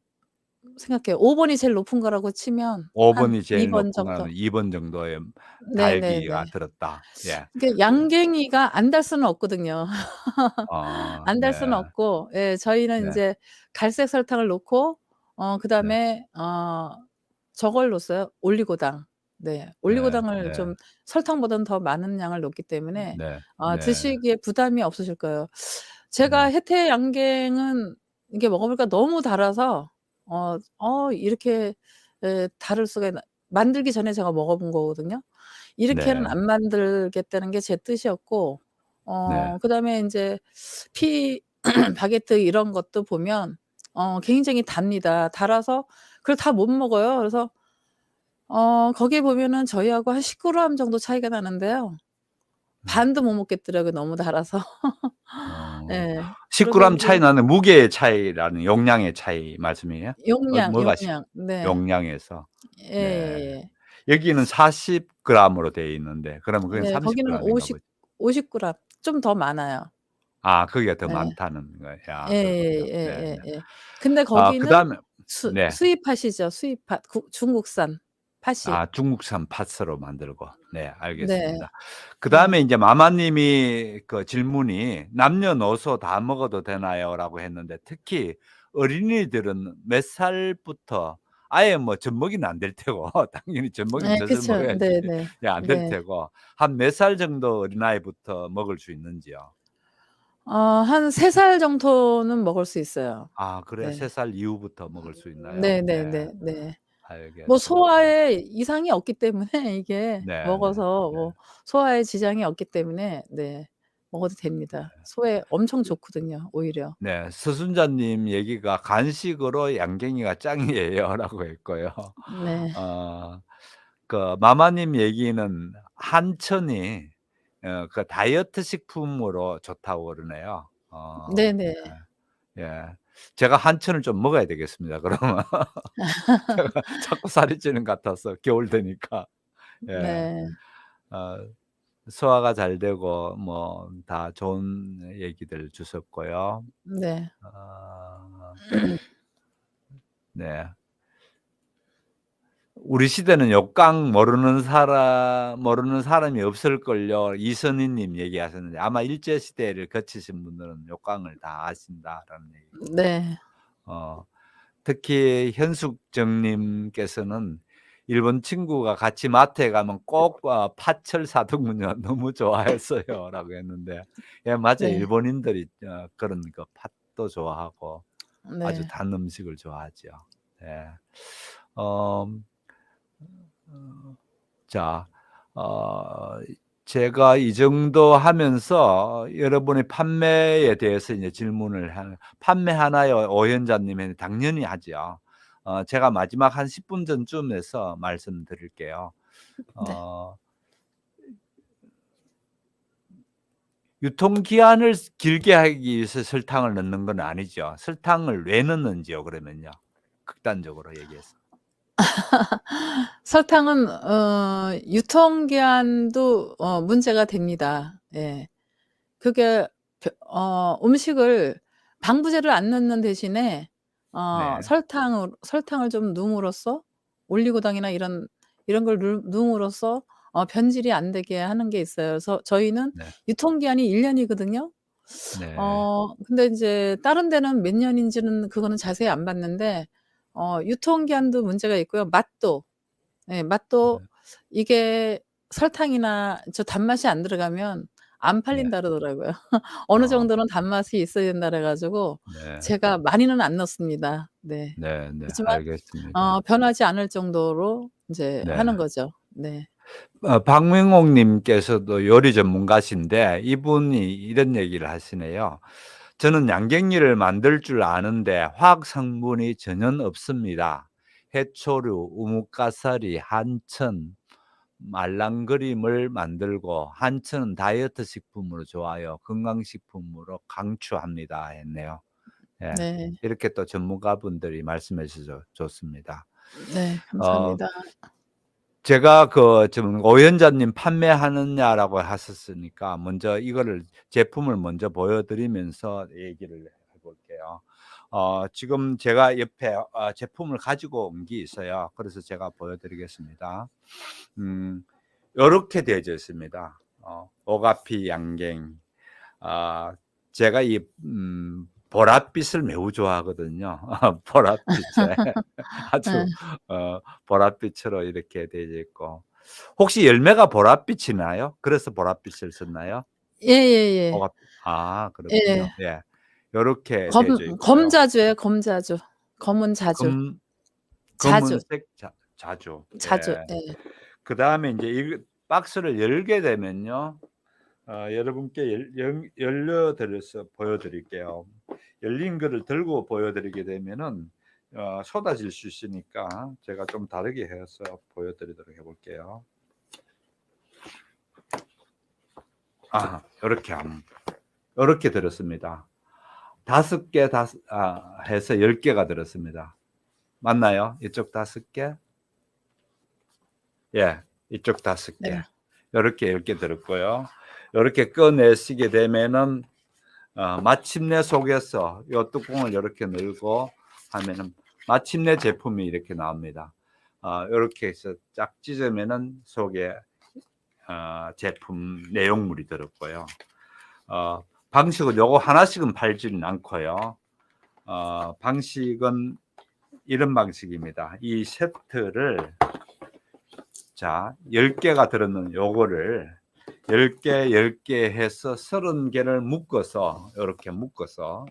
생각해요. 5 번이 제일 높은 거라고 치면 5 한 번이 2제일 번 높은 정도. 거는 2번 정도의 달기가 네네네. 들었다. 예. 이게 양갱이가 안 달 수는 없거든요. 안 달 수는 네. 없고 저희는 네. 인제 갈색 설탕을 넣고 네. 그다음에 저걸 넣었어요. 올리고당. 네. 네. 올리고당을 네. 좀 설탕보다는 더 많은 양을 넣기 때문에 네. 네. 드시기에 부담이 없으실 거예요. 제가 네. 혜태 양갱은 이게 먹어 보니까 너무 달아서 이렇게 다를 수가 있나 만들기 전에 제가 먹어 본 거거든요. 이렇게는 네. 안 만들겠다는 게 제 뜻이었고 네. 그다음에 인제 피 바게트 이런 것도 보면 굉장히 답니다. 달아서 그걸 다 못 먹어요. 그래서 거기에 보면은 저희하고 한 10 그램 정도 차이가 나는데요. 음. 반도 못 먹겠더라고요, 너무 달아서. 어. 예. 10 그래서 그램 차이 인제 나는 무게의 차이라는 용량의 차이 말씀이에요? 용량, 뭐가 용량. 네. 용량에서. 네. 예예예. 여기는 40 그램으로 되어 있는데 그러면 그건 네. 30 거기는 그램인가 보죠. 50 그램. 좀 더 많아요. 아 거기가 더 네. 많다는 거예요. 아 그렇군요. 네네. 예예예예예. 근데 거기는 그다음에 네. 수입팥이죠, 수입팥. 중국산 팥이. 중국산 팥으로 만들고. 네 네. 알겠습니다. 네. 그다음에 인제 마마님이 그 질문이 "남녀노소 다 먹어도 되나요?"라고 했는데 특히 어린이들은 몇 살부터 아예 뭐 젖먹이는 안 될 테고 당연히 젖먹이면 예 젖을 그쵸. 먹어야지 네네. 예 안 될 네. 테고 한 몇 살 정도 어린아이부터 먹을 수 있는지요? 한 3살 정도는 먹을 수 있어요. 그래요? 네. 3살 이후부터 먹을 수 있나요? 네. 네네네 네. 뭐 알겠습니다. 소화에 이상이 없기 때문에 이게 네네. 먹어서 네. 뭐 소화에 지장이 없기 때문에 네 먹어도 됩니다. 소화에 엄청 좋거든요, 오히려. 네. 서순자님 얘기가 "간식으로 양갱이가 짱이에요."라고 했고요. 네. 어 마마님 얘기는 한천이 그 다이어트 식품으로 좋다고 그러네요. 네네. 예. 제가 한천을 좀 먹어야 되겠습니다 그러면. 제가 자꾸 살이 찌는 것 같아서 겨울 되니까. 예. 네. 어 소화가 잘 되고 뭐 다 좋은 얘기들 주셨고요. 네. 아 네. "우리 시대는 욕강 모르는 사람이 없을걸요." 이선희 님 얘기하셨는데 아마 일제 시대를 거치신 분들은 욕강을 다 아신다라는 얘기고 네. 어 특히 현숙정 님께서는 "일본 친구가 같이 마트에 가면 꼭 파철 사더군요. 너무 좋아했어요."라고 했는데 예 맞아요. 네. 일본인들이 그런 거 팥도 좋아하고 아주 네. 단 음식을 좋아하죠. 예. 어 자 제가 이 정도 하면서 여러분의 판매에 대해서 이제 질문을 판매하나요? 오현자 님은 당연히 하죠. 제가 마지막 한 10분 전쯤에서 말씀드릴게요. 네. 어 유통기한을 길게 하기 위해서 설탕을 넣는 건 아니죠. 설탕을 왜 넣는지요 그러면요? 극단적으로 얘기해서. 설탕은 유통기한도 문제가 됩니다. 예. 그게 음식을 방부제를 안 넣는 대신에 네. 설탕을 좀 넣음으로써 올리고당이나 이런 걸 넣음으로써 변질이 안 되게 하는 게 있어요. 그래서 저희는 네. 유통기한이 1 년이거든요. 네. 근데 인제 다른 데는 몇 년인지는 그거는 자세히 안 봤는데 유통기한도 문제가 있고요. 맛도 예 맛도 네. 이게 설탕이나 단맛이 안 들어가면 안 네. 팔린다 그러더라고요. 어느 어 정도는 단맛이 있어야 된다 그래 가지고 네. 제가 많이는 안 넣습니다. 네. 네네. 그렇지만 알겠습니다. 변하지 않을 정도로 인제 네. 하는 거죠. 네. 박명옥 님께서도 요리 전문가신데 이분이 이런 얘기를 하시네요. "저는 양갱류를 만들 줄 아는데 화학 성분이 전혀 없습니다. 해초류, 우뭇가사리, 한천, 말랑그림을 만들고 한천은 다이어트 식품으로 좋아요. 건강식품으로 강추합니다." 했네요. 예. 네. 이렇게 또 전문가분들이 말씀해 줬습니다. 네. 어 감사합니다. 제가 지금 오연자님 판매하느냐라고 하셨으니까 먼저 이거를 제품을 먼저 보여드리면서 얘기를 해 볼게요. 지금 제가 옆에 제품을 가지고 온 게 있어요. 그래서 제가 보여드리겠습니다. 음 요렇게 되어져 있습니다. 오가피 양갱. 제가 이 보랏빛을 매우 좋아하거든요. 보랏빛에 예. 아주 보랏빛으로 이렇게 되어 있고 혹시 열매가 보랏빛이 나요? 그래서 보랏빛을 썼나요? 예예예. 오가피 그렇군요. 예. 예. 요렇게 되어져 있고요. 검자주예요, 검자주. 검은 자주. 검 자주. 검은색 자주. 자주. 예. 예. 그다음에 인제 이 박스를 열게 되면요. 여러분께 열려 드려서 보여 드릴게요. 열린 거를 들고 보여 드리게 되면은 쏟아질 수 있으니까 제가 좀 다르게 해서 보여 드리도록 해 볼게요. 요렇게 들었습니다. 5개 해서 10개가 들었습니다. 맞나요? 이쪽 5개? 예. 이쪽 5개. 네. 요렇게 10개 들었고요. 요렇게 꺼내시게 되면은 마침내 속에서 요 뚜껑을 요렇게 열고 하면은 마침내 제품이 이렇게 나옵니다. 요렇게 해서 쫙 찢으면은 속에 제품 내용물이 들었고요. 방식은 요거 하나씩은 팔지는 않고요. 방식은 이런 방식입니다. 이 세트를 10개가 들었는 요거를 10개, 10개 해서 30개를 묶어서 요렇게 묶어서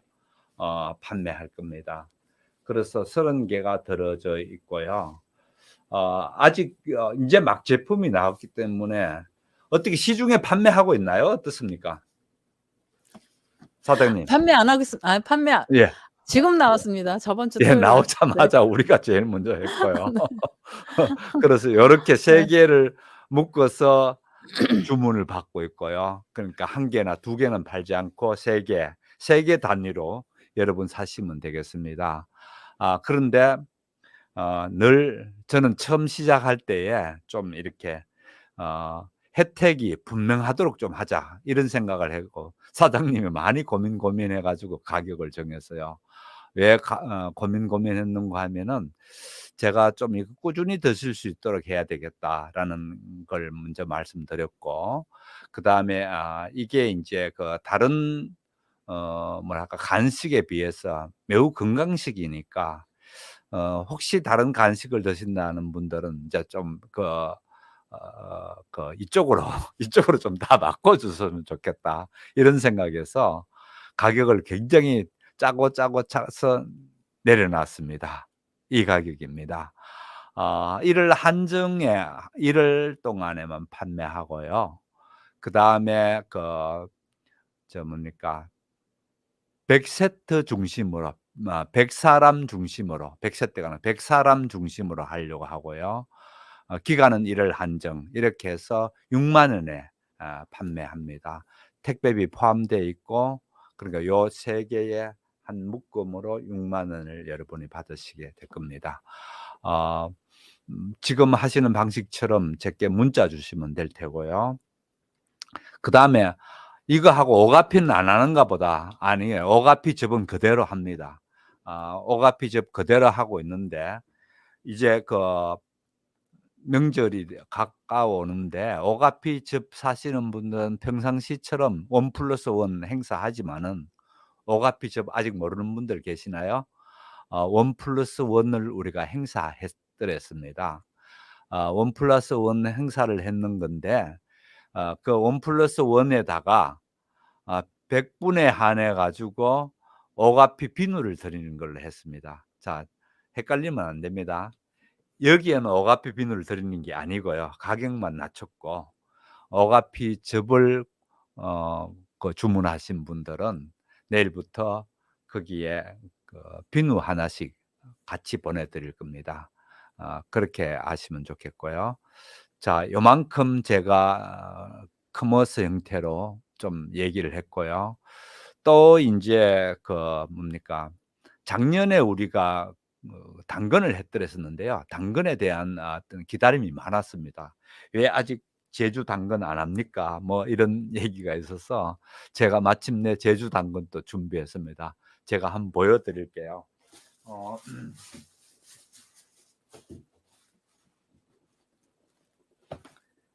판매할 겁니다. 그래서 30개가 들어져 있고요. 아직 인제 막 제품이 나왔기 때문에 어떻게 시중에 판매하고 있나요? 어떻습니까? 사장님. 판매 안 하고 판매 예. 지금 나왔습니다. 저번 주 예 토요일 날. 네. 나오자마자 우리가 제일 먼저 했고요. 네. 그래서 요렇게 3 네. 개를 묶어서 주문을 받고 있고요. 그러니까 1 개나 2 개는 팔지 않고 3개 단위로 여러분 사시면 되겠습니다. 그런데 늘 저는 처음 시작할 때에 좀 이렇게 '혜택이 분명하도록 좀 하자.' 이런 생각을 했고 사장님이 많이 고민해 가지고 가격을 정했어요. 왜 고민했는가 하면은 제가 좀 이거 '꾸준히 드실 수 있도록 해야 되겠다.'라는 걸 먼저 말씀드렸고 그다음에 이게 인제 그 다른 뭐랄까 간식에 비해서 매우 건강식이니까 혹시 다른 간식을 드신다는 분들은 인제 좀 이쪽으로 '이쪽으로 좀 다 바꿔 줬으면 좋겠다.' 이런 생각에서 가격을 굉장히 짜고 짜서 내려 놨습니다. 이 가격입니다. 일을 한정에 일흘 동안에만 판매하고요. 그다음에 뭡니까 100 세트 중심으로 100 사람 중심으로 100 세트가 아니라 100 사람 중심으로 하려고 하고요. 기간은 일을 한정 이렇게 해서 6만 원에 판매합니다. 택배비 포함되어 있고 그러니까 요 3 개의 한 묶음으로 6만 원을 여러분이 받으시게 될 겁니다. 어 지금 하시는 방식처럼 제게 문자 주시면 될 테고요. 그다음에 이거 하고 오가피는 안 하는가 보다. 아니에요. 오가피 접은 그대로 합니다. 오가피 접 그대로 하고 있는데 이제 명절이 가까워오는데 오가피 접 사시는 분들은 평상시처럼 1+1 행사하지만은 오가피 접 아직 모르는 분들 계시나요? 1+1을 우리가 행사해 드렸습니다. 1+1 행사를 했는 건데 그 1+1에다가 100 분에 한해 가지고 오가피 비누를 드리는 걸로 했습니다. 자, 헷갈리면 안 됩니다. 여기에는 오가피 비누를 드리는 게 아니고요. 가격만 낮췄고 오가피 즙을 주문하신 분들은 내일부터 거기에 비누 하나씩 같이 보내 드릴 겁니다. 그렇게 아시면 좋겠고요. 자, 요만큼 제가 커머스 형태로 좀 얘기를 했고요. 또 인제 뭡니까 작년에 우리가 당근을 해 드렸었는데요. 당근에 대한 어떤 기다림이 많았습니다. "왜 아직 제주 당근 안 합니까?" 뭐 이런 얘기가 있어서 제가 마침내 제주 당근도 준비했습니다. 제가 한번 보여 드릴게요. 어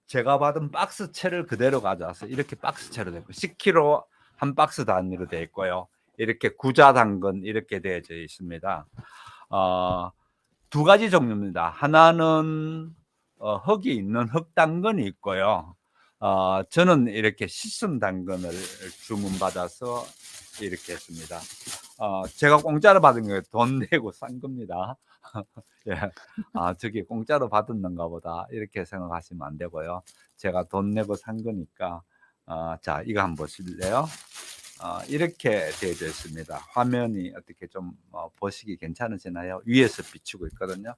제가 받은 박스채를 그대로 가져와서 이렇게 박스채로 되고 10kg 한 박스 단위로 되어 있고요. 이렇게 구자 당근 이렇게 되어져 있습니다. 어 2 가지 종류입니다. 하나는 흙이 있는 흙당근이 있고요. 저는 이렇게 씻은 당근을 주문받아서 이렇게 했습니다. 제가 공짜로 받은 거예요. 돈 내고 산 겁니다. 예. '저게 공짜로 받았는가 보다.' 이렇게 생각하시면 안 되고요. 제가 돈 내고 산 거니까 자 이거 한번 보실래요? 이렇게 되어져 있습니다. 화면이 어떻게 좀 보시기 괜찮으시나요? 위에서 비추고 있거든요.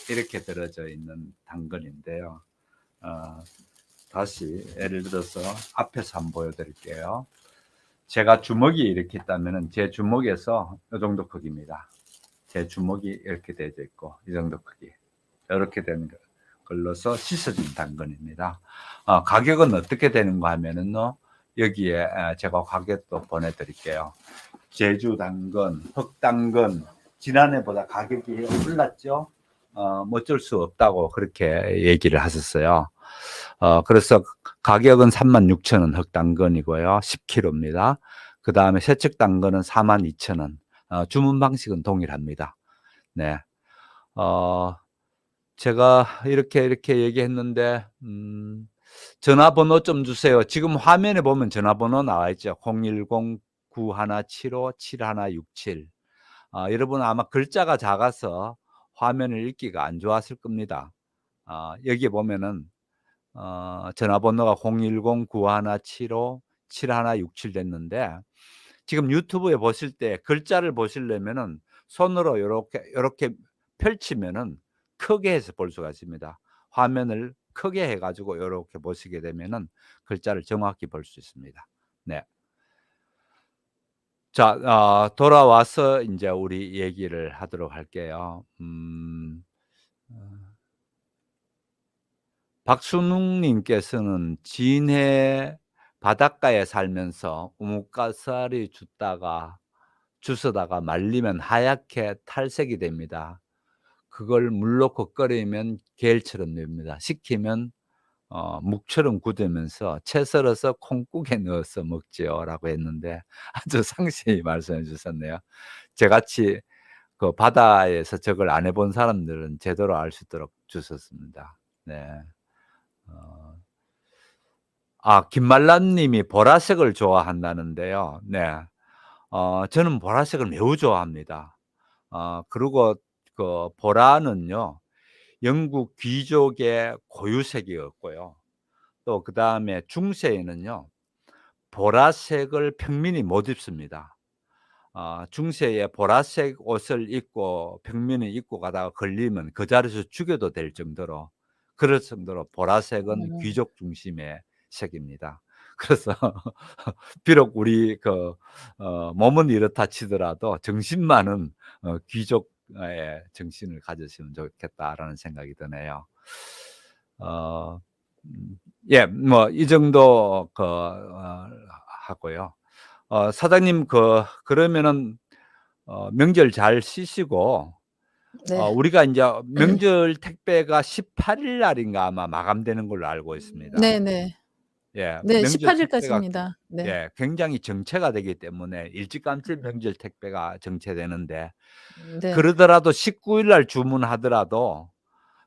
이렇게 들어져 있는 당근인데요. 다시 예를 들어서 앞에서 한번 보여 드릴게요. 제가 주먹이 이렇게 있다면은 제 주먹에서 요 정도 크기입니다. 제 주먹이 이렇게 되어져 있고 이 정도 크기. 요렇게 된 걸로서 씻어진 당근입니다. 가격은 어떻게 되는가 하면은요. 여기에 제가 가격도 보내 드릴게요. 제주 당근, 흑당근 지난해보다 가격이 올랐죠. 뭐 어쩔 수 없다고 그렇게 얘기를 하셨어요. 그래서 가격은 36,000원 흑당근이고요. 10kg입니다. 그다음에 세척 당근은 42,000원. 주문 방식은 동일합니다. 네. 제가 이렇게 얘기했는데 전화번호 좀 주세요. 지금 화면에 보면 전화번호 나와 있죠. 010-9175-7167. 여러분 아마 글자가 작아서 화면을 읽기가 안 좋았을 겁니다. 여기에 보면은 전화번호가 010-9175-7167 됐는데 지금 유튜브에 보실 때 글자를 보시려면은 손으로 요렇게 펼치면은 크게 해서 볼 수가 있습니다. 화면을 크게 해 가지고 요렇게 보시게 되면은 글자를 정확히 볼 수 있습니다. 네. 자, 돌아와서 인제 우리 얘기를 하도록 할게요. 어 박순웅 님께서는 진해 바닷가에 살면서 우뭇가사리 주스다가 말리면 하얗게 탈색이 됩니다. 그걸 물 넣고 끓이면 겔처럼 됩니다. 식히면 묵처럼 굳으면서 채 썰어서 콩국에 넣어서 먹지요라고 했는데 아주 상세히 말씀해 주셨네요. 저같이 그 바다에서 저걸 안 해본 사람들은 제대로 알 수 있도록 주셨습니다. 네. 어 김말란 님이 보라색을 좋아한다는데요. 네. 저는 보라색을 매우 좋아합니다. 그리고 그 보라는요, 영국 귀족의 고유색이었고요. 또 그다음에 중세에는요, 보라색을 평민이 못 입습니다. 중세에 보라색 옷을 입고 평민이 입고 가다가 걸리면 그 자리에서 죽여도 될 정도로, 그럴 정도로 보라색은 음. 귀족 중심의 색입니다. 그래서 비록 우리 몸은 이렇다 치더라도 정신만은 귀족의 정신을 가졌으면 좋겠다라는 생각이 드네요. 어 예, 뭐 이 정도 하고요. 사장님, 그러면은 명절 잘 쉬시고, 네. 우리가 인제 명절 택배가 18일 날인가 아마 마감되는 걸로 알고 있습니다. 네네. 예. 네. 명절 18 택배가 일까지입니다. 네. 굉장히 정체가 되기 때문에 일찌감치 명절 택배가 정체되는데, 네. 그러더라도 19일 날 주문하더라도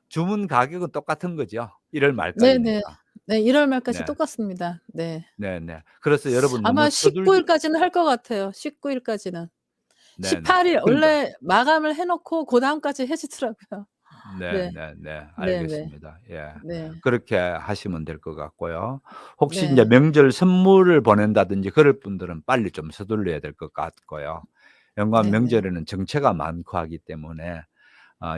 주문 가격은 똑같은 거죠. 1월 네네. 말까지니까. 네. 1월 말까지 네. 똑같습니다. 네. 네네. 그래서 여러분 너무 아마 서둘 19 일까지는 할 것 같아요. 19 일까지는. 네네. 18일 그러니까 원래 마감을 해 놓고 그다음까지 해 주더라고요. 네. 네네네. 네네. 알겠습니다. 예. 네. 그렇게 하시면 될 것 같고요. 혹시 인제 네. 명절 선물을 보낸다든지 그럴 분들은 빨리 좀 서둘러야 될 것 같고요. 연간 네네. 명절에는 정체가 많고 하기 때문에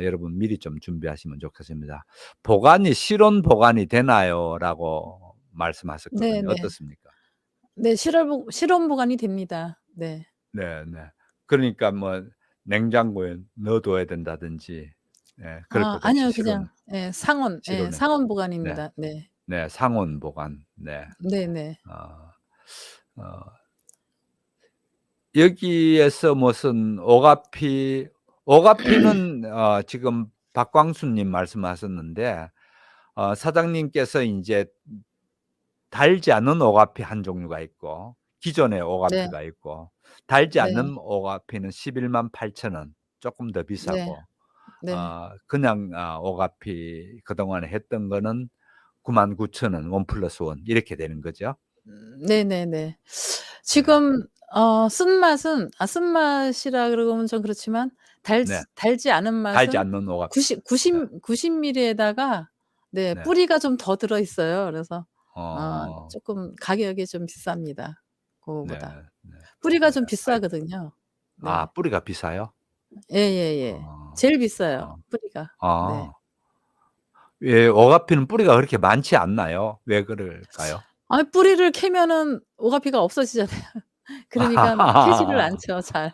여러분 미리 좀 준비하시면 좋겠습니다. "보관이 실온 보관이 되나요?"라고 말씀하셨거든요. 네네. 어떻습니까? 네. 실온 보관이 됩니다. 네. 네네. 그러니까 뭐 냉장고에 넣어 둬야 된다든지, 예, 그럴 것 없이 아니요. 그냥 예 상온 예 실온에. 상온 네. 보관입니다. 네. 네. 상온 보관. 네. 네네. 어 어 여기에서 무슨 오가피는 지금 박광수 님 말씀하셨는데, 사장님께서 인제 달지 않은 오가피 한 종류가 있고 기존의 네. 오가피가 있고, 달지 네. 않는 오가피는 118,000 원, 쪼끔 더 네. 비싸고, 네. 그냥 오가피 그동안에 했던 거는 99,000 원, 원 플러스 원 이렇게 되는 거죠. 네네네. 네. 지금 쓴맛은 쓴맛이라 그러면 좀 그렇지만 네. 달지 않은 달지 맛은 않는 오가피. 90 밀리에다가 네 네. 뿌리가 좀 더 들어 있어요. 그래서 어. 쪼끔 가격이 좀 비쌉니다, 네. 고거보다. 네. 뿌리가 네. 좀 비싸거든요. 네. 뿌리가 비싸요? 예예예. 어. 제일 비싸요, 어. 뿌리가. 네. 아. 왜 오가피는 뿌리가 그렇게 많지 않나요? 왜 그럴까요? 아니 뿌리를 캐면은 오가피가 없어지잖아요. 그러니까 캐지를 않죠 잘.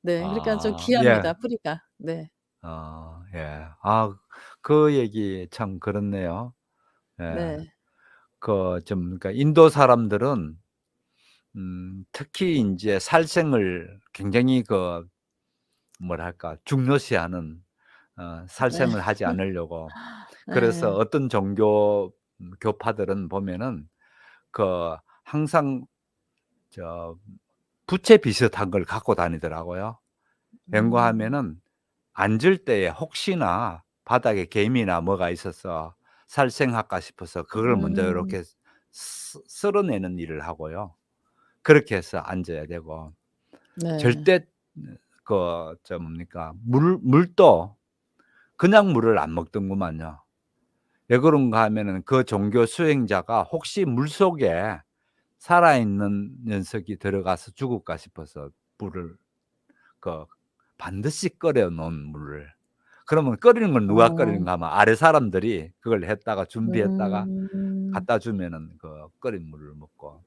네. 그러니까 좀 예. 귀합니다 뿌리가. 네. 예. 그 얘기 참 그렇네요. 예. 네. 그러니까 인도 사람들은 특히 인제 살생을 굉장히 뭐랄까 중요시하는, 네. 살생을 하지 않으려고. 그래서 예. 어떤 교파들은 보면은 항상 저 부채 비슷한 걸 갖고 다니더라고요. 음. 웬거하면은 앉을 때에 혹시나 바닥에 개미나 뭐가 있어서 살생할까 싶어서 그걸 먼저 음. 요렇게 쓸어내는 일을 하고요. 그렇게 해서 앉아야 되고, 네. 절대 뭡니까, 물도 그냥 물을 안 먹더구만요. 왜 그런가 하면은 그 종교 수행자가 혹시 물속에 살아있는 녀석이 들어가서 죽을까 싶어서 물을 그 반드시 끓여 놓은 물을, 그러면 끓이는 건 누가 어. 끓이는가 하면 아래 사람들이 그걸 했다가 준비했다가 음. 갖다 주면은 끓인 물을 먹고,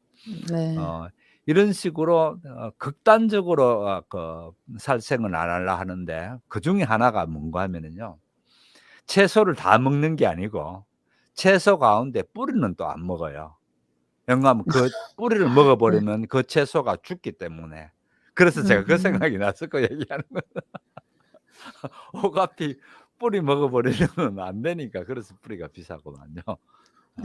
네. 어 이런 식으로 극단적으로 살생을 안 하려 하는데 그중에 하나가 뭔가 하면은요. 채소를 다 먹는 게 아니고 채소 가운데 뿌리는 또 안 먹어요. 왜냐하면 그 뿌리를 먹어 네. 버리면 그 채소가 죽기 때문에. 그래서 제가 그 생각이 나서 그 얘기하는 거예요. 오가피 뿌리 먹어 버리면은 안 되니까 그래서 뿌리가 비싸구만요.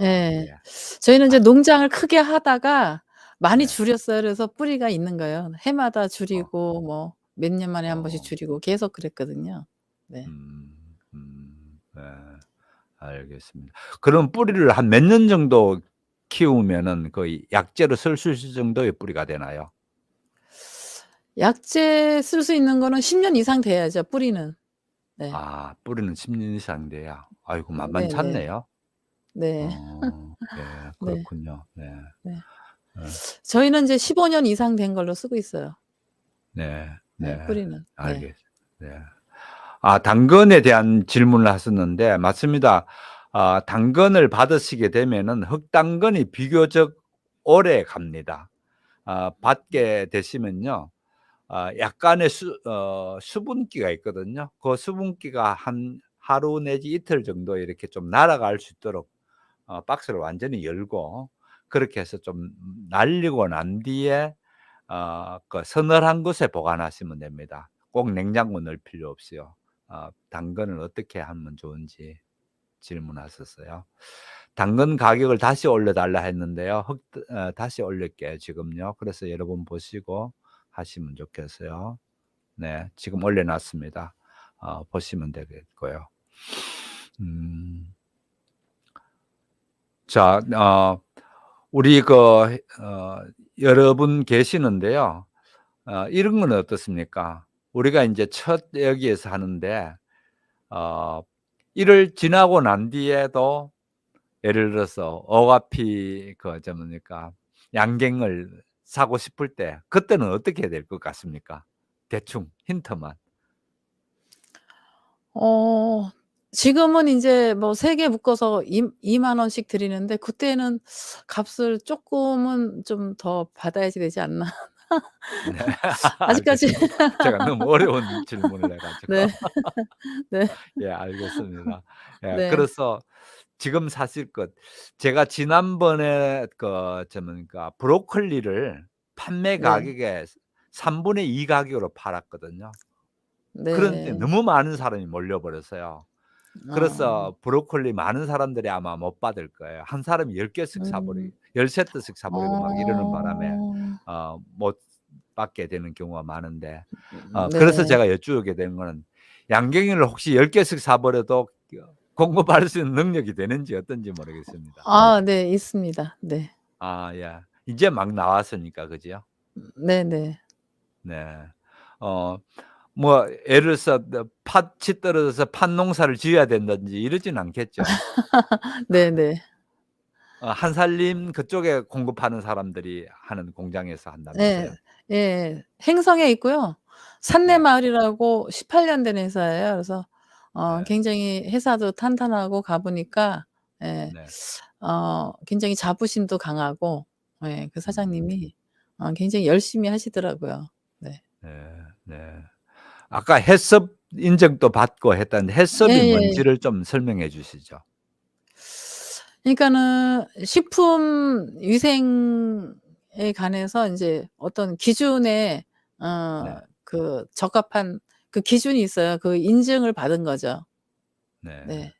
예. 예. 저희는 이제 농장을 크게 하다가 많이 네. 줄였어요. 그래서 뿌리가 있는 거예요. 해마다 어. 줄이고 뭐 몇 년 만에 한 번씩 어. 줄이고 계속 그랬거든요. 네. 네. 알겠습니다. 그럼 뿌리를 한 몇 년 정도 키우면은 거의 약재로 쓸 수 있을 정도의 뿌리가 되나요? 약재 쓸 수 있는 거는 10년 이상 돼야죠, 뿌리는. 네. 아 뿌리는 10년 이상 돼야. 아이고 네네. 만만찮네요. 네. 네. 네. 그렇군요. 네. 네. 어 저희는 이제 15년 이상 된 걸로 쓰고 있어요. 네. 네, 네. 뿌리는. 네. 네. 당근에 대한 질문을 하셨는데 맞습니다. 당근을 받으시게 되면은 흑당근이 비교적 오래 갑니다. 받게 되시면요. 약간의 수분기가 있거든요. 그 수분기가 한 하루 내지 이틀 정도 이렇게 좀 날아갈 수 있도록 박스를 완전히 열고 그렇게 해서 좀 날리고 난 뒤에 그 서늘한 곳에 보관하시면 됩니다. 꼭 냉장고 넣을 필요 없이요. 당근을 어떻게 하면 좋은지 질문하셨어요. 당근 가격을 다시 올려 달라 했는데요. 다시 올릴게요 지금요. 그래서 여러분 보시고 하시면 좋겠어요. 네. 지금 올려 놨습니다. 보시면 되겠고요. 음. 자 우리 여러 분 계시는데요. 이런 건 어떻습니까? 우리가 인제 첫 여기에서 하는데 어 1을 지나고 난 뒤에도 예를 들어서 오가피 뭡니까 양갱을 사고 싶을 때 그때는 어떻게 해야 될 것 같습니까? 대충 힌트만. 어 지금은 인제 뭐 3개 묶어서 2만 원씩 드리는데 그때는 값을 쪼끔은 좀 더 받아야지 되지 않나. 네. 아직까지 알겠습니다. 제가 너무 어려운 질문을 해 가지고. 네. 네. 예 알겠습니다. 예 네. 그래서 지금 사실 제가 지난번에 뭡니까 브로콜리를 판매 네. 가격의 3분의 2 가격으로 팔았거든요. 그런데 네. 너무 많은 사람이 몰려 버려서요. 어. 그래서 브로콜리 많은 사람들이 아마 못 받을 거예요. 한 사람이 10 개씩 사 버리 음. 10 세트씩 사 버리고 막 이러는 바람에 어. 못 받게 되는 경우가 많은데 그래서 네. 제가 여쭈게 된 거는 양갱이를 혹시 10 개씩 사 버려도 공급할 수 있는 능력이 되는지 어떤지 모르겠습니다. 네. 있습니다. 네. 예. 이제 막 나왔으니까 그지요? 네네. 네. 어 예를 들어서 팥이 떨어져서 팥 농사를 지어야 된다든지 이러진 않겠죠? 네네. 한살림 그쪽에 공급하는 사람들이 하는 공장에서 예. 한다면서요? 예. 행성에 있고요. 산내 네. 마을이라고 18년 된 회사예요. 그래서 네. 굉장히 회사도 탄탄하고 가 보니까 예 네. 굉장히 자부심도 강하고 예 그 음. 사장님이 굉장히 열심히 하시더라고요. 네. 네. 네. 아까 해썹 인증도 받고 했다는데 해썹이 예예. 뭔지를 좀 설명해 주시죠. 그러니까는 식품 위생에 관해서 인제 어떤 기준에 네. 그 적합한 그 기준이 있어요. 그 인증을 받은 거죠. 네. 네.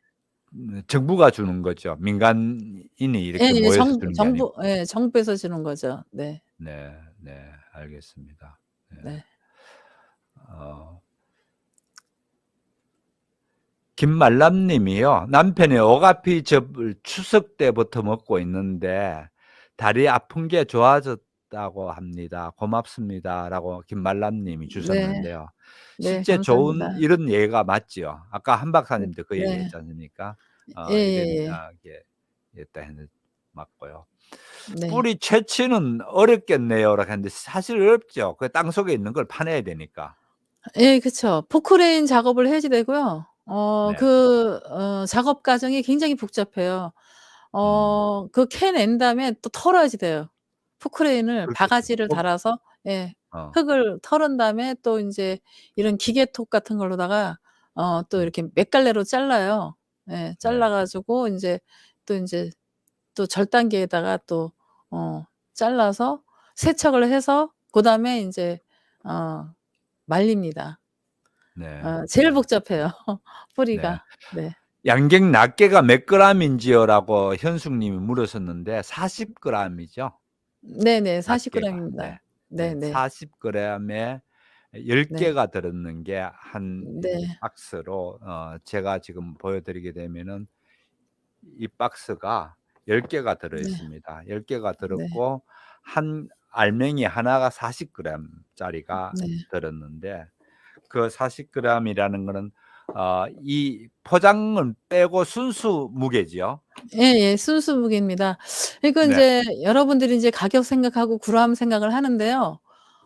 정부가 주는 거죠. 민간인이 이렇게 예예. 모여서 주는 게 아니고. 정부에서 주는 거죠. 네. 네. 네. 알겠습니다. 네. 네. 어 김말람 님이요. 남편이 오가피즙을 추석 때부터 먹고 있는데 다리 아픈 게 좋아졌다고 합니다. 고맙습니다."라고 김말람 님이 네. 주셨는데요. 네. 실제 좋은 감사합니다. 이런 예가 맞지요? 아까 한 박사님도 그 네. 얘기했지 않습니까? 이런 예예예. 게 있다 했는데 맞고요. 네. "뿌리 채취는 어렵겠네요."라고 했는데 사실 어렵죠. 그 땅속에 있는 걸 파내야 되니까. 예 그쵸. 포크레인 작업을 해야지 되고요. 네. 작업 과정이 굉장히 복잡해요. 음. 그 캐낸 다음에 또 털어야지 돼요. 포크레인을 그렇게 바가지를 꼭 달아서 예 어. 흙을 털은 다음에 또 인제 이런 기계톱 같은 걸로다가 또 음. 이렇게 몇 갈래로 잘라요. 예. 네. 잘라 가지고 인제 또 절단기에다가 또 잘라서 세척을 해서 그다음에 인제 어 말립니다. 네. 제일 네. 복잡해요 네. 뿌리가. 네. 양갱 낱개가 몇 그램인지요라고 현숙 님이 물으셨는데 40 그램이죠. 네네. 40 낱개가. 네. 그램입니다. 네. 네네. 40 그램에 10 네. 개가 들었는 게 한 네. 박스로 제가 지금 보여 드리게 되면은 이 박스가 10 개가 들어 네. 있습니다. 10 개가 네. 들었고 한 알맹이 하나가 40 그램 짜리가 네. 들었는데 그 40 그램이라는 거는 이 포장은 빼고 순수 무게지요? 예예. 순수 무게입니다. 그러니까 네. 인제 여러분들이 인제 가격 생각하고 그램 생각을 하는데요.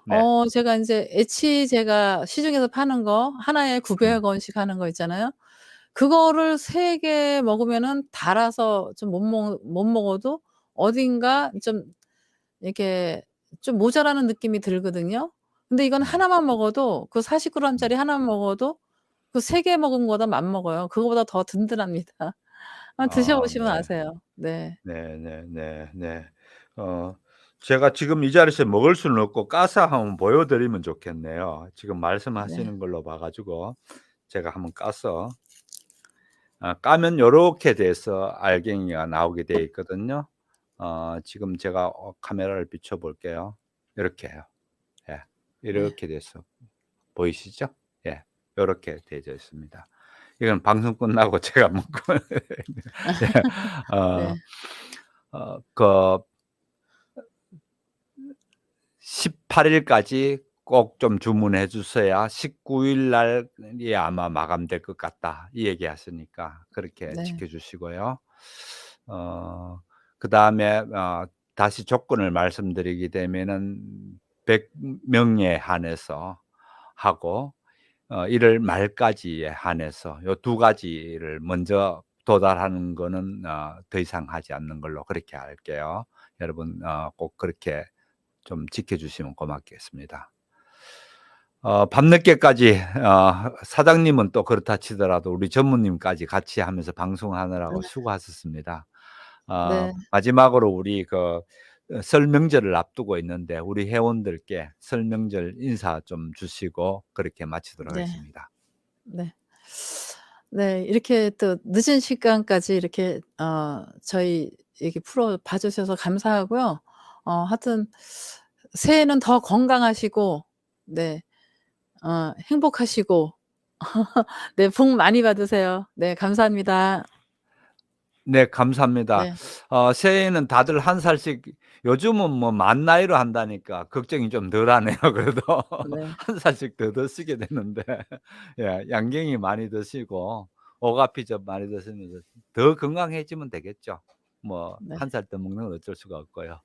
네. 제가 인제 제가 시중에서 파는 거 하나에 900 음. 원씩 하는 거 있잖아요. 그거를 3개 먹으면은 달아서 좀 못 먹어도 어딘가 좀 이렇게 좀 모자라는 느낌이 들거든요. 근데 이건 네. 하나만 먹어도 그 40 음. 그램짜리 하나만 먹어도 그 3개 먹은 거보다 맘먹어요. 그거보다 더 든든합니다. 드셔 보시면 네. 아세요. 네. 네네네네. 어 제가 지금 이 자리에서 먹을 수는 없고 까서 한번 보여 드리면 좋겠네요. 지금 네. 말씀하시는 걸로 봐 가지고 제가 한번 까서 까면 요렇게 돼서 알갱이가 나오게 돼 있거든요. 지금 제가 카메라를 비춰 볼게요. 요렇게요. 예. 네. 이렇게 돼서 보이시죠? 예. 요렇게 되어 있습니다. 이건 방송 끝나고 제가 먹고 예. 네. 그 18 일까지 꼭 좀 주문해 주셔야 19일 날이 아마 마감될 것 같다. 이 얘기하시니까 그렇게 네. 지켜 주시고요. 어 그다음에 다시 조건을 말씀드리게 되면은 100 명에 한해서 하고 1 월 말까지에 한해서 요 두 가지를 먼저 도달하는 거는 더 이상 하지 않는 걸로 그렇게 할게요. 여러분 꼭 그렇게 좀 지켜 주시면 고맙겠습니다. 밤늦게까지 사장님은 또 그렇다 치더라도 우리 전무님까지 같이 하면서 방송하느라고 네. 수고하셨습니다. 네. 마지막으로 우리 설 명절을 앞두고 있는데 우리 회원들께 설 명절 인사 좀 주시고 그렇게 마치도록 네. 하겠습니다. 네. 네. 이렇게 또 늦은 시간까지 이렇게 저희 얘기 풀어 봐 주셔서 감사하고요. 하여튼 새해는 더 건강하시고 네 행복하시고 네 복 많이 받으세요. 네 감사합니다. 네 감사합니다. 네. 새해에는 다들 한 살씩 요즘은 뭐 만 나이로 한다니까 걱정이 좀 덜하네요 그래도. 네. 한 살씩 더 드시게 되는데 예 양갱이 많이 드시고 오가피 좀 많이 드시면서 더 건강해지면 되겠죠. 뭐 네. 한 살 더 먹는 건 어쩔 수가 없고요.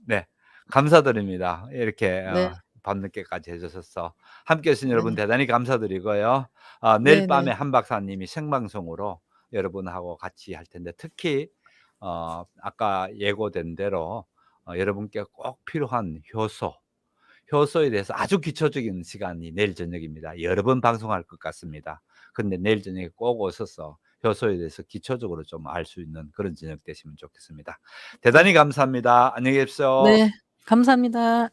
네. 감사드립니다. 이렇게 네. 밤늦게까지 해 주셔서 함께 해 주신 여러분 네. 대단히 감사드리고요. 내일 네네. 밤에 한 박사님이 생방송으로 여러분하고 같이 할 텐데 특히 아까 예고된 대로 여러분께 꼭 필요한 효소에 대해서 아주 기초적인 시간이 내일 저녁입니다. 여러 번 방송할 것 같습니다. 근데 내일 저녁에 꼭 오셔서 효소에 대해서 기초적으로 좀 알 수 있는 그런 저녁 되시면 좋겠습니다. 네. 대단히 감사합니다. 안녕히 계십시오. 네. 감사합니다.